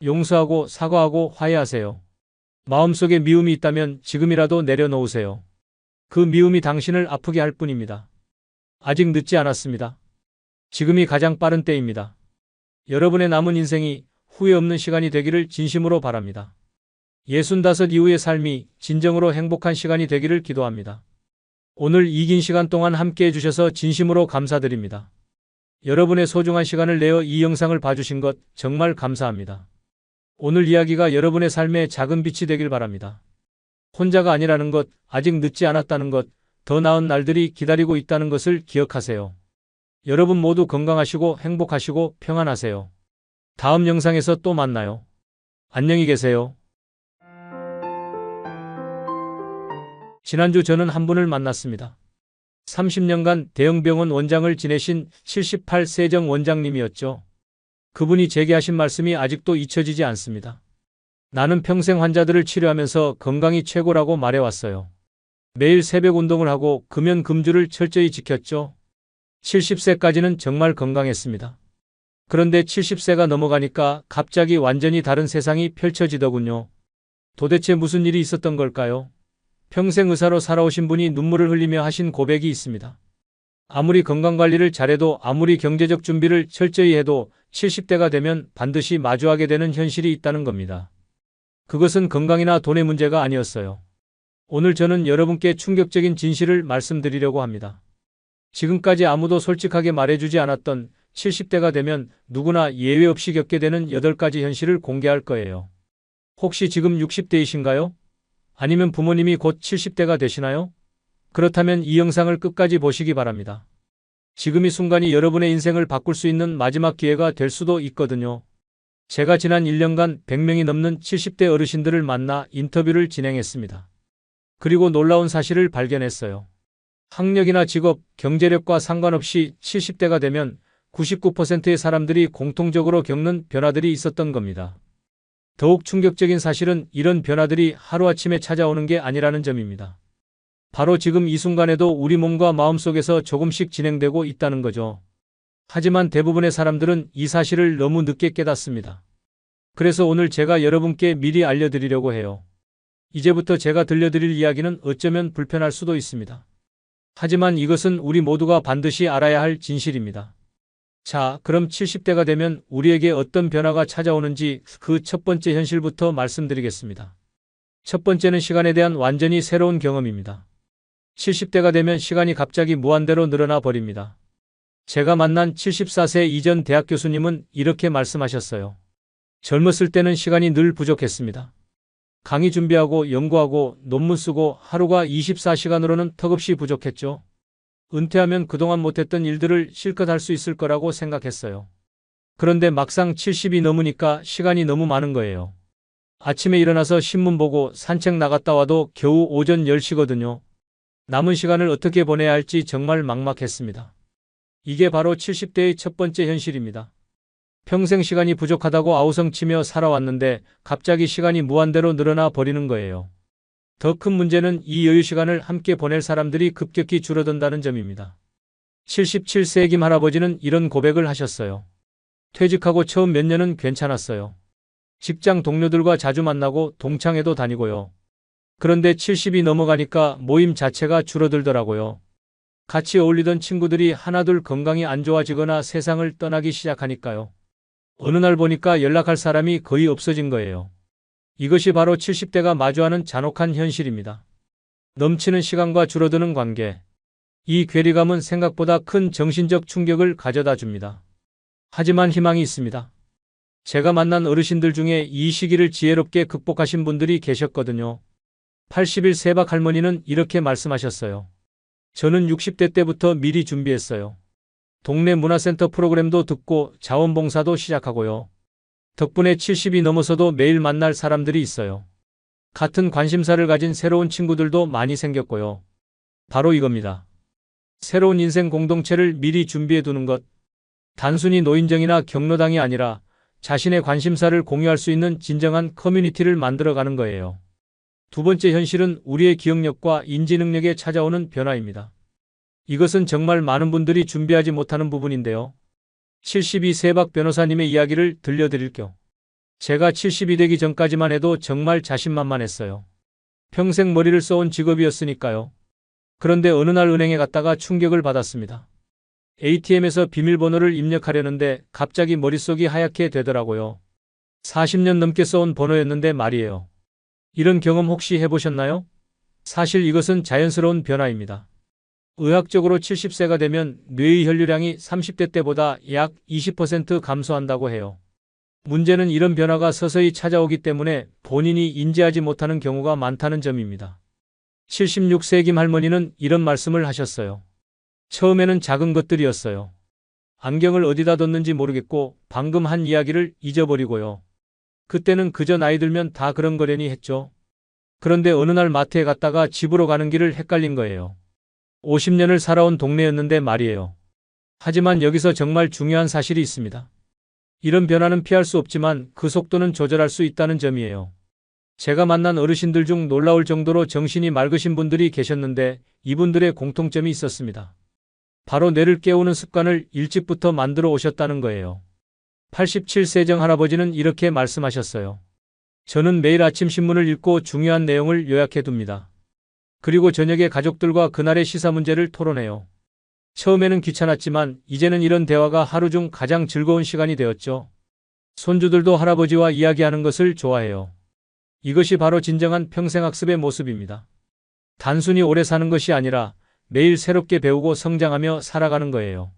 용서하고 사과하고 화해하세요. 마음속에 미움이 있다면 지금이라도 내려놓으세요. 그 미움이 당신을 아프게 할 뿐입니다. 아직 늦지 않았습니다. 지금이 가장 빠른 때입니다. 여러분의 남은 인생이 후회 없는 시간이 되기를 진심으로 바랍니다. 65 이후의 삶이 진정으로 행복한 시간이 되기를 기도합니다. 오늘 이 긴 시간 동안 함께 해주셔서 진심으로 감사드립니다. 여러분의 소중한 시간을 내어 이 영상을 봐주신 것 정말 감사합니다. 오늘 이야기가 여러분의 삶에 작은 빛이 되길 바랍니다. 혼자가 아니라는 것, 아직 늦지 않았다는 것, 더 나은 날들이 기다리고 있다는 것을 기억하세요. 여러분 모두 건강하시고 행복하시고 평안하세요. 다음 영상에서 또 만나요. 안녕히 계세요. 지난주 저는 한 분을 만났습니다. 30년간 대형병원 원장을 지내신 78세 정 원장님이었죠. 그분이 제게 하신 말씀이 아직도 잊혀지지 않습니다. 나는 평생 환자들을 치료하면서 건강이 최고라고 말해왔어요. 매일 새벽 운동을 하고 금연 금주를 철저히 지켰죠. 70세까지는 정말 건강했습니다. 그런데 70세가 넘어가니까 갑자기 완전히 다른 세상이 펼쳐지더군요. 도대체 무슨 일이 있었던 걸까요? 평생 의사로 살아오신 분이 눈물을 흘리며 하신 고백이 있습니다. 아무리 건강관리를 잘해도 아무리 경제적 준비를 철저히 해도 70대가 되면 반드시 마주하게 되는 현실이 있다는 겁니다. 그것은 건강이나 돈의 문제가 아니었어요. 오늘 저는 여러분께 충격적인 진실을 말씀드리려고 합니다. 지금까지 아무도 솔직하게 말해주지 않았던 70대가 되면 누구나 예외 없이 겪게 되는 8가지 현실을 공개할 거예요. 혹시 지금 60대이신가요? 아니면 부모님이 곧 70대가 되시나요? 그렇다면 이 영상을 끝까지 보시기 바랍니다. 지금 이 순간이 여러분의 인생을 바꿀 수 있는 마지막 기회가 될 수도 있거든요. 제가 지난 1년간 100명이 넘는 70대 어르신들을 만나 인터뷰를 진행했습니다. 그리고 놀라운 사실을 발견했어요. 학력이나 직업, 경제력과 상관없이 70대가 되면 99%의 사람들이 공통적으로 겪는 변화들이 있었던 겁니다. 더욱 충격적인 사실은 이런 변화들이 하루아침에 찾아오는 게 아니라는 점입니다. 바로 지금 이 순간에도 우리 몸과 마음속에서 조금씩 진행되고 있다는 거죠. 하지만 대부분의 사람들은 이 사실을 너무 늦게 깨닫습니다. 그래서 오늘 제가 여러분께 미리 알려드리려고 해요. 이제부터 제가 들려드릴 이야기는 어쩌면 불편할 수도 있습니다. 하지만 이것은 우리 모두가 반드시 알아야 할 진실입니다. 자, 그럼 70대가 되면 우리에게 어떤 변화가 찾아오는지 그 첫 번째 현실부터 말씀드리겠습니다. 첫 번째는 시간에 대한 완전히 새로운 경험입니다. 70대가 되면 시간이 갑자기 무한대로 늘어나 버립니다. 제가 만난 74세 이전 대학 교수님은 이렇게 말씀하셨어요. 젊었을 때는 시간이 늘 부족했습니다. 강의 준비하고 연구하고 논문 쓰고 하루가 24시간으로는 턱없이 부족했죠. 은퇴하면 그동안 못했던 일들을 실컷 할 수 있을 거라고 생각했어요. 그런데 막상 70이 넘으니까 시간이 너무 많은 거예요. 아침에 일어나서 신문 보고 산책 나갔다 와도 겨우 오전 10시거든요. 남은 시간을 어떻게 보내야 할지 정말 막막했습니다. 이게 바로 70대의 첫 번째 현실입니다. 평생 시간이 부족하다고 아우성치며 살아왔는데 갑자기 시간이 무한대로 늘어나 버리는 거예요. 더 큰 문제는 이 여유 시간을 함께 보낼 사람들이 급격히 줄어든다는 점입니다. 77세의 김 할아버지는 이런 고백을 하셨어요. 퇴직하고 처음 몇 년은 괜찮았어요. 직장 동료들과 자주 만나고 동창회도 다니고요. 그런데 70이 넘어가니까 모임 자체가 줄어들더라고요. 같이 어울리던 친구들이 하나둘 건강이 안 좋아지거나 세상을 떠나기 시작하니까요. 어느 날 보니까 연락할 사람이 거의 없어진 거예요. 이것이 바로 70대가 마주하는 잔혹한 현실입니다. 넘치는 시간과 줄어드는 관계. 이 괴리감은 생각보다 큰 정신적 충격을 가져다 줍니다. 하지만 희망이 있습니다. 제가 만난 어르신들 중에 이 시기를 지혜롭게 극복하신 분들이 계셨거든요. 81세박 할머니는 이렇게 말씀하셨어요. 저는 60대 때부터 미리 준비했어요. 동네 문화센터 프로그램도 듣고 자원봉사도 시작하고요. 덕분에 70이 넘어서도 매일 만날 사람들이 있어요. 같은 관심사를 가진 새로운 친구들도 많이 생겼고요. 바로 이겁니다. 새로운 인생 공동체를 미리 준비해 두는 것. 단순히 노인정이나 경로당이 아니라 자신의 관심사를 공유할 수 있는 진정한 커뮤니티를 만들어가는 거예요. 두 번째 현실은 우리의 기억력과 인지능력에 찾아오는 변화입니다. 이것은 정말 많은 분들이 준비하지 못하는 부분인데요. 72세박 변호사님의 이야기를 들려드릴게요. 제가 70이 되기 전까지만 해도 정말 자신만만했어요. 평생 머리를 써온 직업이었으니까요. 그런데 어느 날 은행에 갔다가 충격을 받았습니다. ATM에서 비밀번호를 입력하려는데 갑자기 머릿속이 하얗게 되더라고요. 40년 넘게 써온 번호였는데 말이에요. 이런 경험 혹시 해보셨나요? 사실 이것은 자연스러운 변화입니다. 의학적으로 70세가 되면 뇌의 혈류량이 30대 때보다 약 20% 감소한다고 해요. 문제는 이런 변화가 서서히 찾아오기 때문에 본인이 인지하지 못하는 경우가 많다는 점입니다. 76세 김 할머니는 이런 말씀을 하셨어요. 처음에는 작은 것들이었어요. 안경을 어디다 뒀는지 모르겠고 방금 한 이야기를 잊어버리고요. 그때는 그저 나이 들면 다 그런 거려니 했죠. 그런데 어느 날 마트에 갔다가 집으로 가는 길을 헷갈린 거예요. 50년을 살아온 동네였는데 말이에요. 하지만 여기서 정말 중요한 사실이 있습니다. 이런 변화는 피할 수 없지만 그 속도는 조절할 수 있다는 점이에요. 제가 만난 어르신들 중 놀라울 정도로 정신이 맑으신 분들이 계셨는데 이분들의 공통점이 있었습니다. 바로 뇌를 깨우는 습관을 일찍부터 만들어 오셨다는 거예요. 87세정 할아버지는 이렇게 말씀하셨어요. 저는 매일 아침 신문을 읽고 중요한 내용을 요약해 둡니다. 그리고 저녁에 가족들과 그날의 시사 문제를 토론해요. 처음에는 귀찮았지만 이제는 이런 대화가 하루 중 가장 즐거운 시간이 되었죠. 손주들도 할아버지와 이야기하는 것을 좋아해요. 이것이 바로 진정한 평생학습의 모습입니다. 단순히 오래 사는 것이 아니라 매일 새롭게 배우고 성장하며 살아가는 거예요.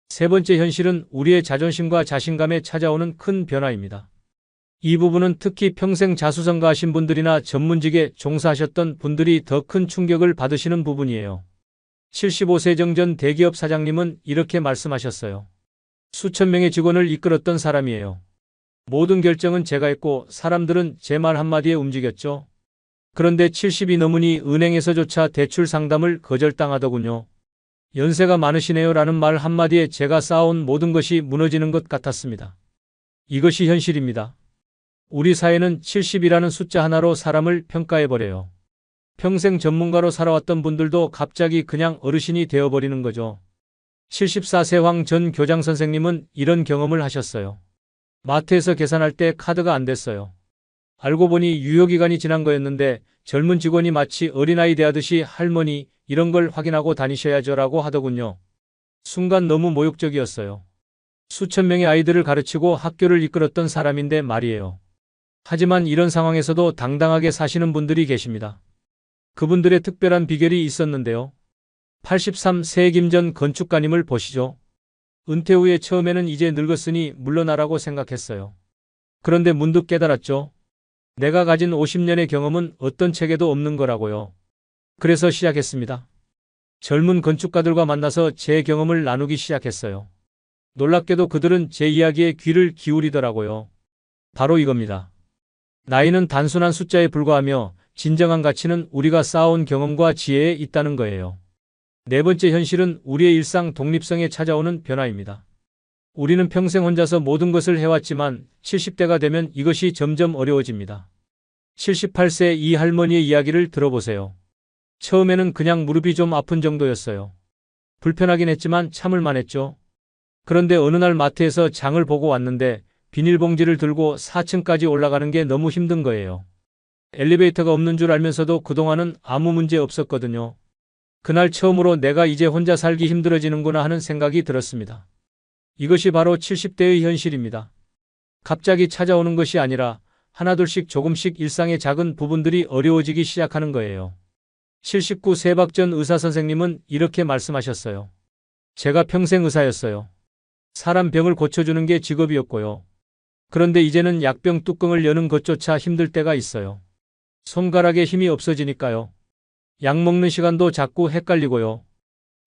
세 번째 현실은 우리의 자존심과 자신감에 찾아오는 큰 변화입니다. 이 부분은 특히 평생 자수성가하신 분들이나 전문직에 종사하셨던 분들이 더 큰 충격을 받으시는 부분이에요. 75세 정전 대기업 사장님은 이렇게 말씀하셨어요. 수천 명의 직원을 이끌었던 사람이에요. 모든 결정은 제가 했고 사람들은 제 말 한마디에 움직였죠. 그런데 70이 넘으니 은행에서조차 대출 상담을 거절당하더군요. 연세가 많으시네요 라는 말 한마디에 제가 쌓아온 모든 것이 무너지는 것 같았습니다. 이것이 현실입니다. 우리 사회는 70이라는 숫자 하나로 사람을 평가해버려요. 평생 전문가로 살아왔던 분들도 갑자기 그냥 어르신이 되어버리는 거죠. 74세 황 전 교장 선생님은 이런 경험을 하셨어요. 마트에서 계산할 때 카드가 안 됐어요. 알고 보니 유효기간이 지난 거였는데 젊은 직원이 마치 어린아이 대하듯이 할머니 이런 걸 확인하고 다니셔야죠 라고 하더군요. 순간 너무 모욕적이었어요. 수천 명의 아이들을 가르치고 학교를 이끌었던 사람인데 말이에요. 하지만 이런 상황에서도 당당하게 사시는 분들이 계십니다. 그분들의 특별한 비결이 있었는데요. 83세 김 전 건축가님을 보시죠. 은퇴 후에 처음에는 이제 늙었으니 물러나라고 생각했어요. 그런데 문득 깨달았죠. 내가 가진 50년의 경험은 어떤 책에도 없는 거라고요. 그래서 시작했습니다. 젊은 건축가들과 만나서 제 경험을 나누기 시작했어요. 놀랍게도 그들은 제 이야기에 귀를 기울이더라고요. 바로 이겁니다. 나이는 단순한 숫자에 불과하며 진정한 가치는 우리가 쌓아온 경험과 지혜에 있다는 거예요. 네 번째 현실은 우리의 일상 독립성에 찾아오는 변화입니다. 우리는 평생 혼자서 모든 것을 해왔지만 70대가 되면 이것이 점점 어려워집니다. 78세 이 할머니의 이야기를 들어보세요. 처음에는 그냥 무릎이 좀 아픈 정도였어요. 불편하긴 했지만 참을만 했죠. 그런데 어느 날 마트에서 장을 보고 왔는데 비닐봉지를 들고 4층까지 올라가는 게 너무 힘든 거예요. 엘리베이터가 없는 줄 알면서도 그동안은 아무 문제 없었거든요. 그날 처음으로 내가 이제 혼자 살기 힘들어지는구나 하는 생각이 들었습니다. 이것이 바로 70대의 현실입니다. 갑자기 찾아오는 것이 아니라 하나둘씩 조금씩 일상의 작은 부분들이 어려워지기 시작하는 거예요. 79세 박 전 의사 선생님은 이렇게 말씀하셨어요. 제가 평생 의사였어요. 사람 병을 고쳐주는 게 직업이었고요. 그런데 이제는 약병 뚜껑을 여는 것조차 힘들 때가 있어요. 손가락에 힘이 없어지니까요. 약 먹는 시간도 자꾸 헷갈리고요.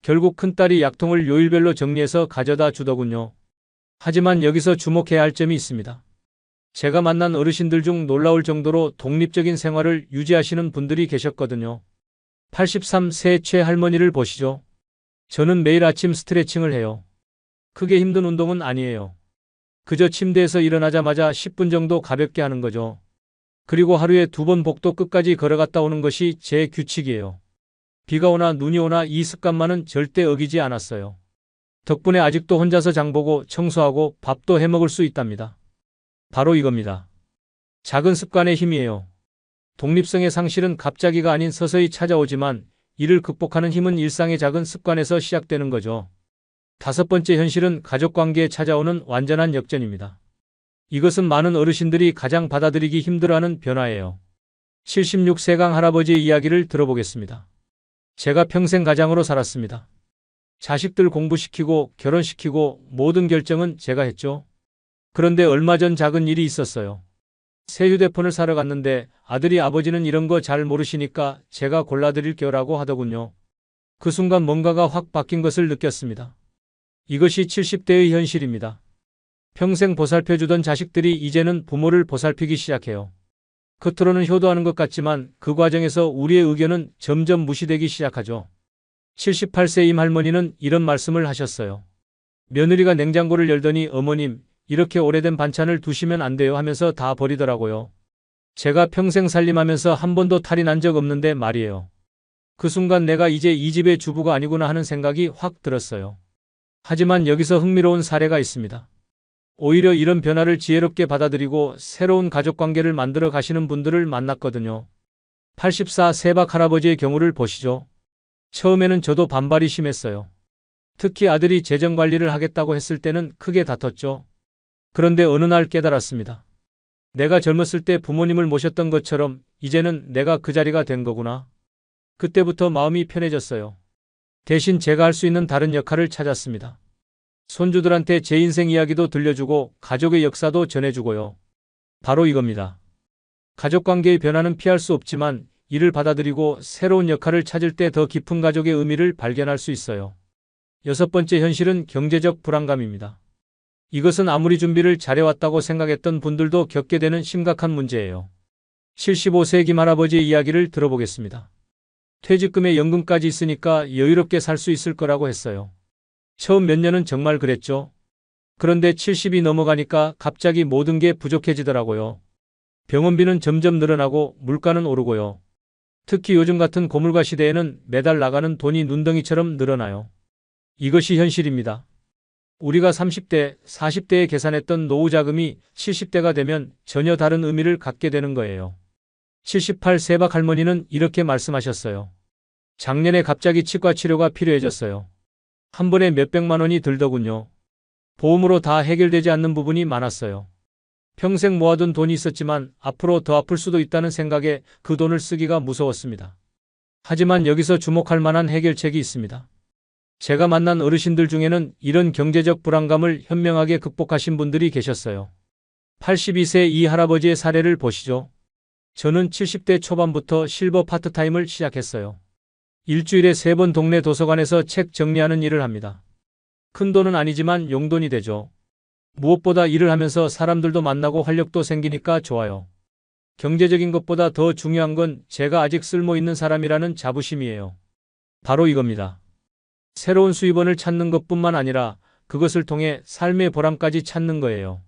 결국 큰딸이 약통을 요일별로 정리해서 가져다 주더군요. 하지만 여기서 주목해야 할 점이 있습니다. 제가 만난 어르신들 중 놀라울 정도로 독립적인 생활을 유지하시는 분들이 계셨거든요. 83세 최할머니를 보시죠. 저는 매일 아침 스트레칭을 해요. 크게 힘든 운동은 아니에요. 그저 침대에서 일어나자마자 10분 정도 가볍게 하는 거죠. 그리고 하루에 2번 복도 끝까지 걸어갔다 오는 것이 제 규칙이에요. 비가 오나 눈이 오나 이 습관만은 절대 어기지 않았어요. 덕분에 아직도 혼자서 장보고 청소하고 밥도 해먹을 수 있답니다. 바로 이겁니다. 작은 습관의 힘이에요. 독립성의 상실은 갑자기가 아닌 서서히 찾아오지만 이를 극복하는 힘은 일상의 작은 습관에서 시작되는 거죠. 다섯 번째 현실은 가족관계에 찾아오는 완전한 역전입니다. 이것은 많은 어르신들이 가장 받아들이기 힘들어하는 변화예요. 76세강 할아버지의 이야기를 들어보겠습니다. 제가 평생 가장으로 살았습니다. 자식들 공부시키고 결혼시키고 모든 결정은 제가 했죠. 그런데 얼마 전 작은 일이 있었어요. 새 휴대폰을 사러 갔는데 아들이 아버지는 이런 거 잘 모르시니까 제가 골라드릴게요라고 하더군요. 그 순간 뭔가가 확 바뀐 것을 느꼈습니다. 이것이 70대의 현실입니다. 평생 보살펴주던 자식들이 이제는 부모를 보살피기 시작해요. 겉으로는 효도하는 것 같지만 그 과정에서 우리의 의견은 점점 무시되기 시작하죠. 78세 임 할머니는 이런 말씀을 하셨어요. 며느리가 냉장고를 열더니 어머님, 이렇게 오래된 반찬을 두시면 안 돼요 하면서 다 버리더라고요. 제가 평생 살림하면서 한 번도 탈이 난 적 없는데 말이에요. 그 순간 내가 이제 이 집의 주부가 아니구나 하는 생각이 확 들었어요. 하지만 여기서 흥미로운 사례가 있습니다. 오히려 이런 변화를 지혜롭게 받아들이고 새로운 가족관계를 만들어 가시는 분들을 만났거든요. 84 세박 할아버지의 경우를 보시죠. 처음에는 저도 반발이 심했어요. 특히 아들이 재정관리를 하겠다고 했을 때는 크게 다퉜죠. 그런데 어느 날 깨달았습니다. 내가 젊었을 때 부모님을 모셨던 것처럼 이제는 내가 그 자리가 된 거구나. 그때부터 마음이 편해졌어요. 대신 제가 할 수 있는 다른 역할을 찾았습니다. 손주들한테 제 인생 이야기도 들려주고 가족의 역사도 전해주고요. 바로 이겁니다. 가족관계의 변화는 피할 수 없지만 이를 받아들이고 새로운 역할을 찾을 때 더 깊은 가족의 의미를 발견할 수 있어요. 여섯 번째 현실은 경제적 불안감입니다. 이것은 아무리 준비를 잘해왔다고 생각했던 분들도 겪게 되는 심각한 문제예요. 75세 김 할아버지의 이야기를 들어보겠습니다. 퇴직금에 연금까지 있으니까 여유롭게 살 수 있을 거라고 했어요. 처음 몇 년은 정말 그랬죠. 그런데 70이 넘어가니까 갑자기 모든 게 부족해지더라고요. 병원비는 점점 늘어나고 물가는 오르고요. 특히 요즘 같은 고물가 시대에는 매달 나가는 돈이 눈덩이처럼 늘어나요. 이것이 현실입니다. 우리가 30대, 40대에 계산했던 노후 자금이 70대가 되면 전혀 다른 의미를 갖게 되는 거예요. 78 세박 할머니는 이렇게 말씀하셨어요. 작년에 갑자기 치과 치료가 필요해졌어요. 한 번에 몇백만 원이 들더군요. 보험으로 다 해결되지 않는 부분이 많았어요. 평생 모아둔 돈이 있었지만 앞으로 더 아플 수도 있다는 생각에 그 돈을 쓰기가 무서웠습니다. 하지만 여기서 주목할 만한 해결책이 있습니다. 제가 만난 어르신들 중에는 이런 경제적 불안감을 현명하게 극복하신 분들이 계셨어요. 82세 이 할아버지의 사례를 보시죠. 저는 70대 초반부터 실버 파트타임을 시작했어요. 일주일에 3번 동네 도서관에서 책 정리하는 일을 합니다. 큰 돈은 아니지만 용돈이 되죠. 무엇보다 일을 하면서 사람들도 만나고 활력도 생기니까 좋아요. 경제적인 것보다 더 중요한 건 제가 아직 쓸모 있는 사람이라는 자부심이에요. 바로 이겁니다. 새로운 수입원을 찾는 것뿐만 아니라 그것을 통해 삶의 보람까지 찾는 거예요.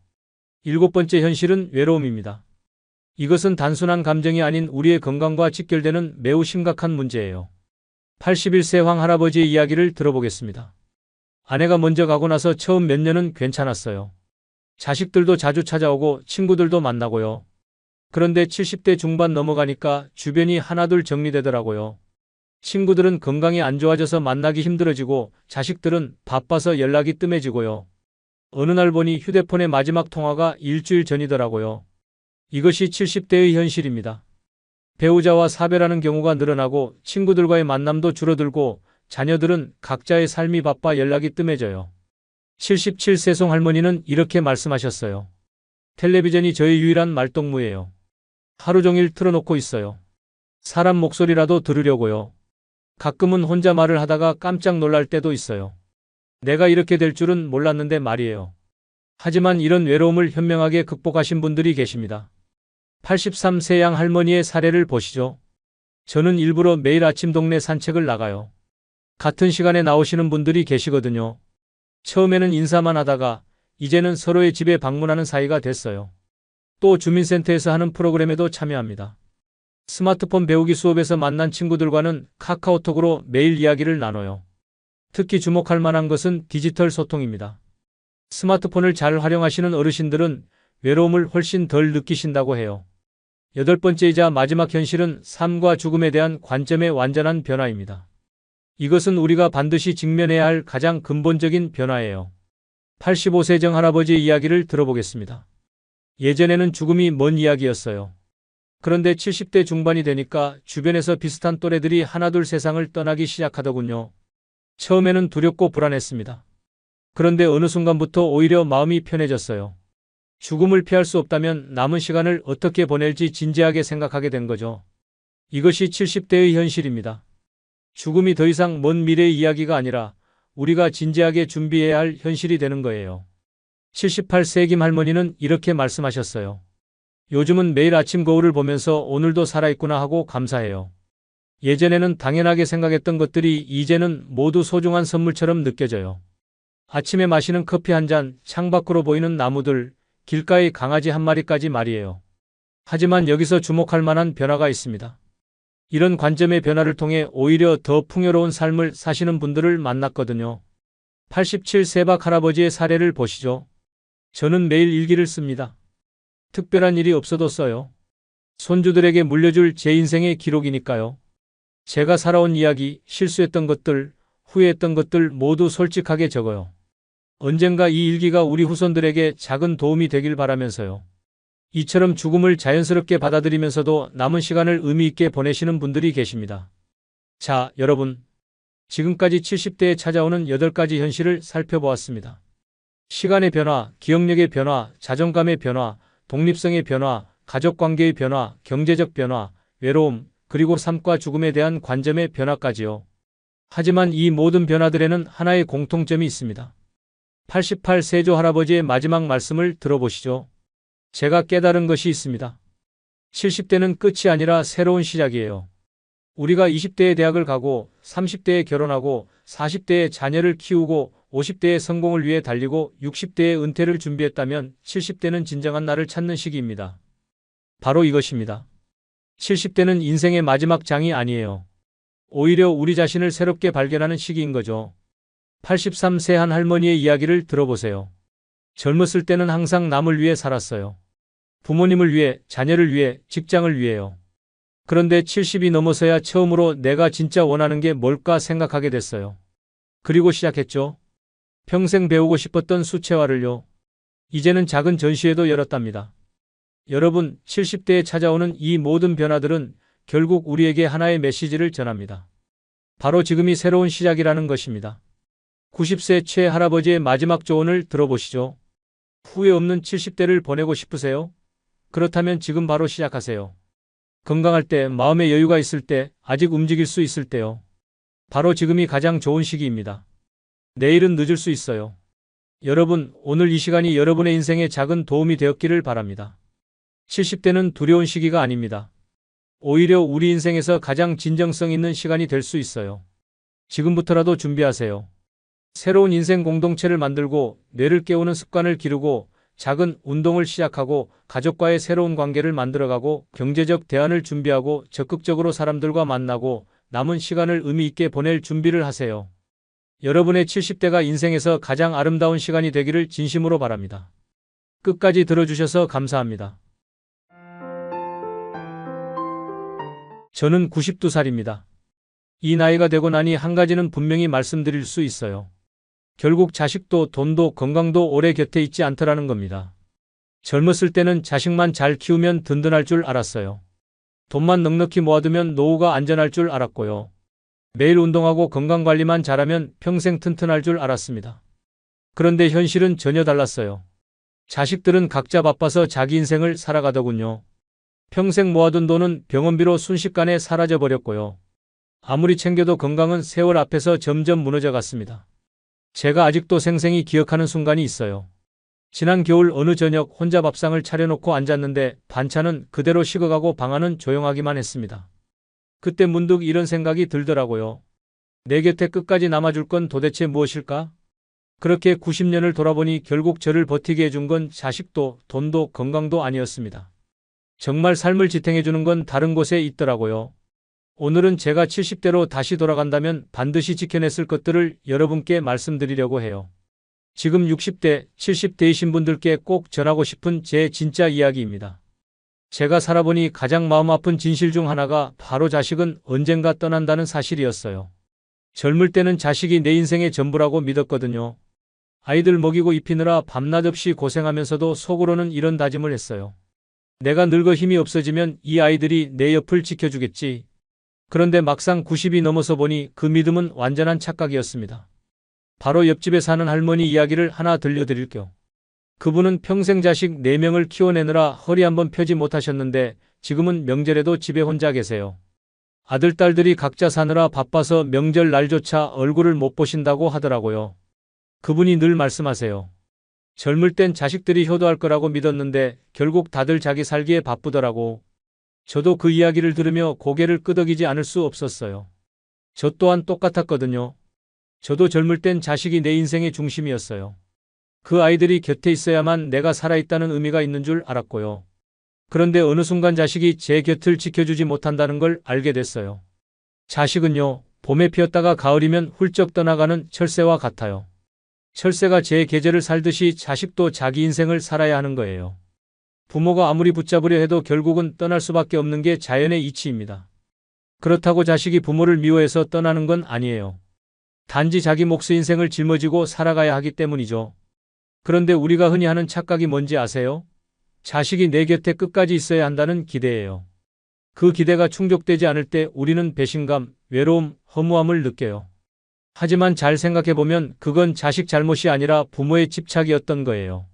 일곱 번째 현실은 외로움입니다. 이것은 단순한 감정이 아닌 우리의 건강과 직결되는 매우 심각한 문제예요. 81세 황 할아버지의 이야기를 들어보겠습니다. 아내가 먼저 가고 나서 처음 몇 년은 괜찮았어요. 자식들도 자주 찾아오고 친구들도 만나고요. 그런데 70대 중반 넘어가니까 주변이 하나둘 정리되더라고요. 친구들은 건강이 안 좋아져서 만나기 힘들어지고 자식들은 바빠서 연락이 뜸해지고요. 어느 날 보니 휴대폰의 마지막 통화가 일주일 전이더라고요. 이것이 70대의 현실입니다. 배우자와 사별하는 경우가 늘어나고 친구들과의 만남도 줄어들고 자녀들은 각자의 삶이 바빠 연락이 뜸해져요. 77세 송 할머니는 이렇게 말씀하셨어요. 텔레비전이 저의 유일한 말동무예요. 하루 종일 틀어놓고 있어요. 사람 목소리라도 들으려고요. 가끔은 혼자 말을 하다가 깜짝 놀랄 때도 있어요. 내가 이렇게 될 줄은 몰랐는데 말이에요. 하지만 이런 외로움을 현명하게 극복하신 분들이 계십니다. 83세 양 할머니의 사례를 보시죠. 저는 일부러 매일 아침 동네 산책을 나가요. 같은 시간에 나오시는 분들이 계시거든요. 처음에는 인사만 하다가 이제는 서로의 집에 방문하는 사이가 됐어요. 또 주민센터에서 하는 프로그램에도 참여합니다. 스마트폰 배우기 수업에서 만난 친구들과는 카카오톡으로 매일 이야기를 나눠요. 특히 주목할 만한 것은 디지털 소통입니다. 스마트폰을 잘 활용하시는 어르신들은 외로움을 훨씬 덜 느끼신다고 해요. 여덟 번째이자 마지막 현실은 삶과 죽음에 대한 관점의 완전한 변화입니다. 이것은 우리가 반드시 직면해야 할 가장 근본적인 변화예요. 85세 정 할아버지의 이야기를 들어보겠습니다. 예전에는 죽음이 먼 이야기였어요. 그런데 70대 중반이 되니까 주변에서 비슷한 또래들이 하나둘 세상을 떠나기 시작하더군요. 처음에는 두렵고 불안했습니다. 그런데 어느 순간부터 오히려 마음이 편해졌어요. 죽음을 피할 수 없다면 남은 시간을 어떻게 보낼지 진지하게 생각하게 된 거죠. 이것이 70대의 현실입니다. 죽음이 더 이상 먼 미래의 이야기가 아니라 우리가 진지하게 준비해야 할 현실이 되는 거예요. 78세 김 할머니는 이렇게 말씀하셨어요. 요즘은 매일 아침 거울을 보면서 오늘도 살아있구나 하고 감사해요. 예전에는 당연하게 생각했던 것들이 이제는 모두 소중한 선물처럼 느껴져요. 아침에 마시는 커피 한 잔, 창밖으로 보이는 나무들, 길가의 강아지 한 마리까지 말이에요. 하지만 여기서 주목할 만한 변화가 있습니다. 이런 관점의 변화를 통해 오히려 더 풍요로운 삶을 사시는 분들을 만났거든요. 87세박 할아버지의 사례를 보시죠. 저는 매일 일기를 씁니다. 특별한 일이 없어도 써요. 손주들에게 물려줄 제 인생의 기록이니까요. 제가 살아온 이야기, 실수했던 것들, 후회했던 것들 모두 솔직하게 적어요. 언젠가 이 일기가 우리 후손들에게 작은 도움이 되길 바라면서요. 이처럼 죽음을 자연스럽게 받아들이면서도 남은 시간을 의미 있게 보내시는 분들이 계십니다. 자, 여러분. 지금까지 70대에 찾아오는 8가지 현실을 살펴보았습니다. 시간의 변화, 기억력의 변화, 자존감의 변화, 독립성의 변화, 가족관계의 변화, 경제적 변화, 외로움, 그리고 삶과 죽음에 대한 관점의 변화까지요. 하지만 이 모든 변화들에는 하나의 공통점이 있습니다. 88세조 할아버지의 마지막 말씀을 들어보시죠. 제가 깨달은 것이 있습니다. 70대는 끝이 아니라 새로운 시작이에요. 우리가 20대에 대학을 가고 30대에 결혼하고 40대에 자녀를 키우고 50대의 성공을 위해 달리고 60대의 은퇴를 준비했다면 70대는 진정한 나를 찾는 시기입니다. 바로 이것입니다. 70대는 인생의 마지막 장이 아니에요. 오히려 우리 자신을 새롭게 발견하는 시기인 거죠. 83세 한 할머니의 이야기를 들어보세요. 젊었을 때는 항상 남을 위해 살았어요. 부모님을 위해, 자녀를 위해, 직장을 위해요. 그런데 70이 넘어서야 처음으로 내가 진짜 원하는 게 뭘까 생각하게 됐어요. 그리고 시작했죠. 평생 배우고 싶었던 수채화를요. 이제는 작은 전시회도 열었답니다. 여러분, 70대에 찾아오는 이 모든 변화들은 결국 우리에게 하나의 메시지를 전합니다. 바로 지금이 새로운 시작이라는 것입니다. 90세 최 할아버지의 마지막 조언을 들어보시죠. 후회 없는 70대를 보내고 싶으세요? 그렇다면 지금 바로 시작하세요. 건강할 때, 마음의 여유가 있을 때, 아직 움직일 수 있을 때요. 바로 지금이 가장 좋은 시기입니다. 내일은 늦을 수 있어요. 여러분, 오늘 이 시간이 여러분의 인생에 작은 도움이 되었기를 바랍니다. 70대는 두려운 시기가 아닙니다. 오히려 우리 인생에서 가장 진정성 있는 시간이 될 수 있어요. 지금부터라도 준비하세요. 새로운 인생 공동체를 만들고 뇌를 깨우는 습관을 기르고 작은 운동을 시작하고 가족과의 새로운 관계를 만들어가고 경제적 대안을 준비하고 적극적으로 사람들과 만나고 남은 시간을 의미 있게 보낼 준비를 하세요. 여러분의 70대가 인생에서 가장 아름다운 시간이 되기를 진심으로 바랍니다. 끝까지 들어주셔서 감사합니다. 저는 92살입니다. 이 나이가 되고 나니 한 가지는 분명히 말씀드릴 수 있어요. 결국 자식도 돈도 건강도 오래 곁에 있지 않더라는 겁니다. 젊었을 때는 자식만 잘 키우면 든든할 줄 알았어요. 돈만 넉넉히 모아두면 노후가 안전할 줄 알았고요. 매일 운동하고 건강관리만 잘하면 평생 튼튼할 줄 알았습니다. 그런데 현실은 전혀 달랐어요. 자식들은 각자 바빠서 자기 인생을 살아가더군요. 평생 모아둔 돈은 병원비로 순식간에 사라져버렸고요. 아무리 챙겨도 건강은 세월 앞에서 점점 무너져 갔습니다. 제가 아직도 생생히 기억하는 순간이 있어요. 지난 겨울 어느 저녁 혼자 밥상을 차려놓고 앉았는데 반찬은 그대로 식어가고 방 안은 조용하기만 했습니다. 그때 문득 이런 생각이 들더라고요. 내 곁에 끝까지 남아줄 건 도대체 무엇일까? 그렇게 90년을 돌아보니 결국 저를 버티게 해준 건 자식도 돈도 건강도 아니었습니다. 정말 삶을 지탱해주는 건 다른 곳에 있더라고요. 오늘은 제가 70대로 다시 돌아간다면 반드시 지켜냈을 것들을 여러분께 말씀드리려고 해요. 지금 60대, 70대이신 분들께 꼭 전하고 싶은 제 진짜 이야기입니다. 제가 살아보니 가장 마음 아픈 진실 중 하나가 바로 자식은 언젠가 떠난다는 사실이었어요. 젊을 때는 자식이 내 인생의 전부라고 믿었거든요. 아이들 먹이고 입히느라 밤낮 없이 고생하면서도 속으로는 이런 다짐을 했어요. 내가 늙어 힘이 없어지면 이 아이들이 내 옆을 지켜주겠지. 그런데 막상 90이 넘어서 보니 그 믿음은 완전한 착각이었습니다. 바로 옆집에 사는 할머니 이야기를 하나 들려드릴게요. 그분은 평생 자식 4명을 키워내느라 허리 한번 펴지 못하셨는데 지금은 명절에도 집에 혼자 계세요. 아들, 딸들이 각자 사느라 바빠서 명절 날조차 얼굴을 못 보신다고 하더라고요. 그분이 늘 말씀하세요. 젊을 땐 자식들이 효도할 거라고 믿었는데 결국 다들 자기 살기에 바쁘더라고. 저도 그 이야기를 들으며 고개를 끄덕이지 않을 수 없었어요. 저 또한 똑같았거든요. 저도 젊을 땐 자식이 내 인생의 중심이었어요. 그 아이들이 곁에 있어야만 내가 살아있다는 의미가 있는 줄 알았고요. 그런데 어느 순간 자식이 제 곁을 지켜주지 못한다는 걸 알게 됐어요. 자식은요, 봄에 피었다가 가을이면 훌쩍 떠나가는 철새와 같아요. 철새가 제 계절을 살듯이 자식도 자기 인생을 살아야 하는 거예요. 부모가 아무리 붙잡으려 해도 결국은 떠날 수밖에 없는 게 자연의 이치입니다. 그렇다고 자식이 부모를 미워해서 떠나는 건 아니에요. 단지 자기 몫의 인생을 짊어지고 살아가야 하기 때문이죠. 그런데 우리가 흔히 하는 착각이 뭔지 아세요? 자식이 내 곁에 끝까지 있어야 한다는 기대예요. 그 기대가 충족되지 않을 때 우리는 배신감, 외로움, 허무함을 느껴요. 하지만 잘 생각해보면 그건 자식 잘못이 아니라 부모의 집착이었던 거예요.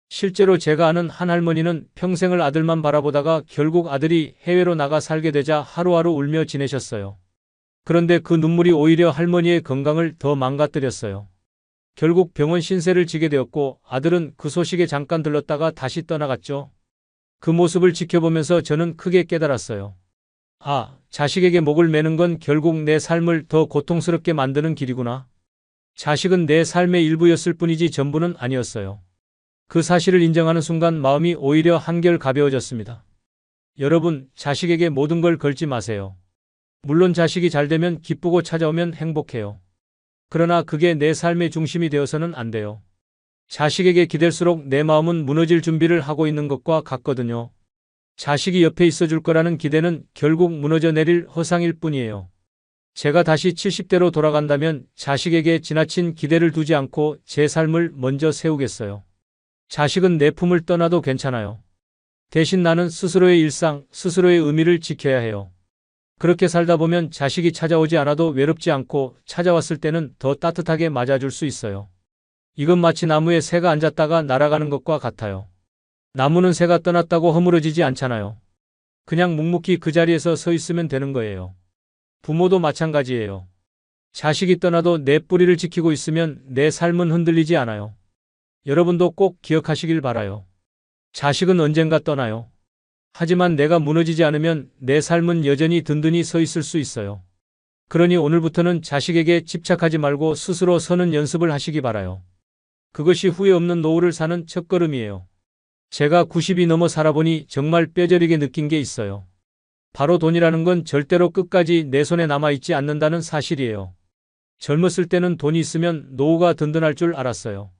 실제로 제가 아는 한 할머니는 평생을 아들만 바라보다가 결국 아들이 해외로 나가 살게 되자 하루하루 울며 지내셨어요. 그런데 그 눈물이 오히려 할머니의 건강을 더 망가뜨렸어요. 결국 병원 신세를 지게 되었고 아들은 그 소식에 잠깐 들렀다가 다시 떠나갔죠. 그 모습을 지켜보면서 저는 크게 깨달았어요. 아, 자식에게 목을 매는 건 결국 내 삶을 더 고통스럽게 만드는 길이구나. 자식은 내 삶의 일부였을 뿐이지 전부는 아니었어요. 그 사실을 인정하는 순간 마음이 오히려 한결 가벼워졌습니다. 여러분, 자식에게 모든 걸 걸지 마세요. 물론 자식이 잘 되면 기쁘고 찾아오면 행복해요. 그러나 그게 내 삶의 중심이 되어서는 안 돼요. 자식에게 기댈수록 내 마음은 무너질 준비를 하고 있는 것과 같거든요. 자식이 옆에 있어줄 거라는 기대는 결국 무너져 내릴 허상일 뿐이에요. 제가 다시 70대로 돌아간다면 자식에게 지나친 기대를 두지 않고 제 삶을 먼저 세우겠어요. 자식은 내 품을 떠나도 괜찮아요. 대신 나는 스스로의 일상, 스스로의 의미를 지켜야 해요. 그렇게 살다 보면 자식이 찾아오지 않아도 외롭지 않고 찾아왔을 때는 더 따뜻하게 맞아줄 수 있어요. 이건 마치 나무에 새가 앉았다가 날아가는 것과 같아요. 나무는 새가 떠났다고 허물어지지 않잖아요. 그냥 묵묵히 그 자리에서 서 있으면 되는 거예요. 부모도 마찬가지예요. 자식이 떠나도 내 뿌리를 지키고 있으면 내 삶은 흔들리지 않아요. 여러분도 꼭 기억하시길 바라요. 자식은 언젠가 떠나요. 하지만 내가 무너지지 않으면 내 삶은 여전히 든든히 서 있을 수 있어요. 그러니 오늘부터는 자식에게 집착하지 말고 스스로 서는 연습을 하시기 바라요. 그것이 후회 없는 노후를 사는 첫걸음이에요. 제가 90이 넘어 살아보니 정말 뼈저리게 느낀 게 있어요. 바로 돈이라는 건 절대로 끝까지 내 손에 남아있지 않는다는 사실이에요. 젊었을 때는 돈이 있으면 노후가 든든할 줄 알았어요.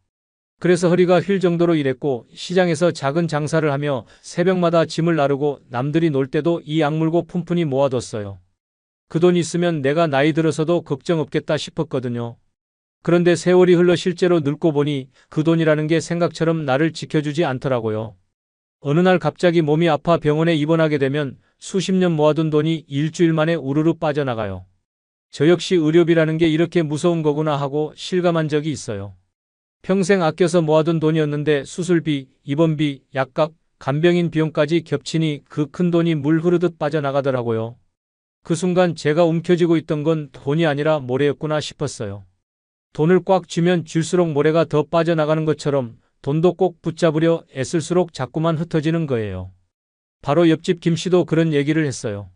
그래서 허리가 휠 정도로 일했고 시장에서 작은 장사를 하며 새벽마다 짐을 나르고 남들이 놀 때도 이 악물고 푼푼히 모아뒀어요. 그 돈 있으면 내가 나이 들어서도 걱정 없겠다 싶었거든요. 그런데 세월이 흘러 실제로 늙고 보니 그 돈이라는 게 생각처럼 나를 지켜주지 않더라고요. 어느 날 갑자기 몸이 아파 병원에 입원하게 되면 수십 년 모아둔 돈이 일주일 만에 우르르 빠져나가요. 저 역시 의료비라는 게 이렇게 무서운 거구나 하고 실감한 적이 있어요. 평생 아껴서 모아둔 돈이었는데 수술비, 입원비, 약값, 간병인 비용까지 겹치니 그 큰 돈이 물 흐르듯 빠져나가더라고요. 그 순간 제가 움켜쥐고 있던 건 돈이 아니라 모래였구나 싶었어요. 돈을 꽉 쥐면 쥘수록 모래가 더 빠져나가는 것처럼 돈도 꼭 붙잡으려 애쓸수록 자꾸만 흩어지는 거예요. 바로 옆집 김 씨도 그런 얘기를 했어요.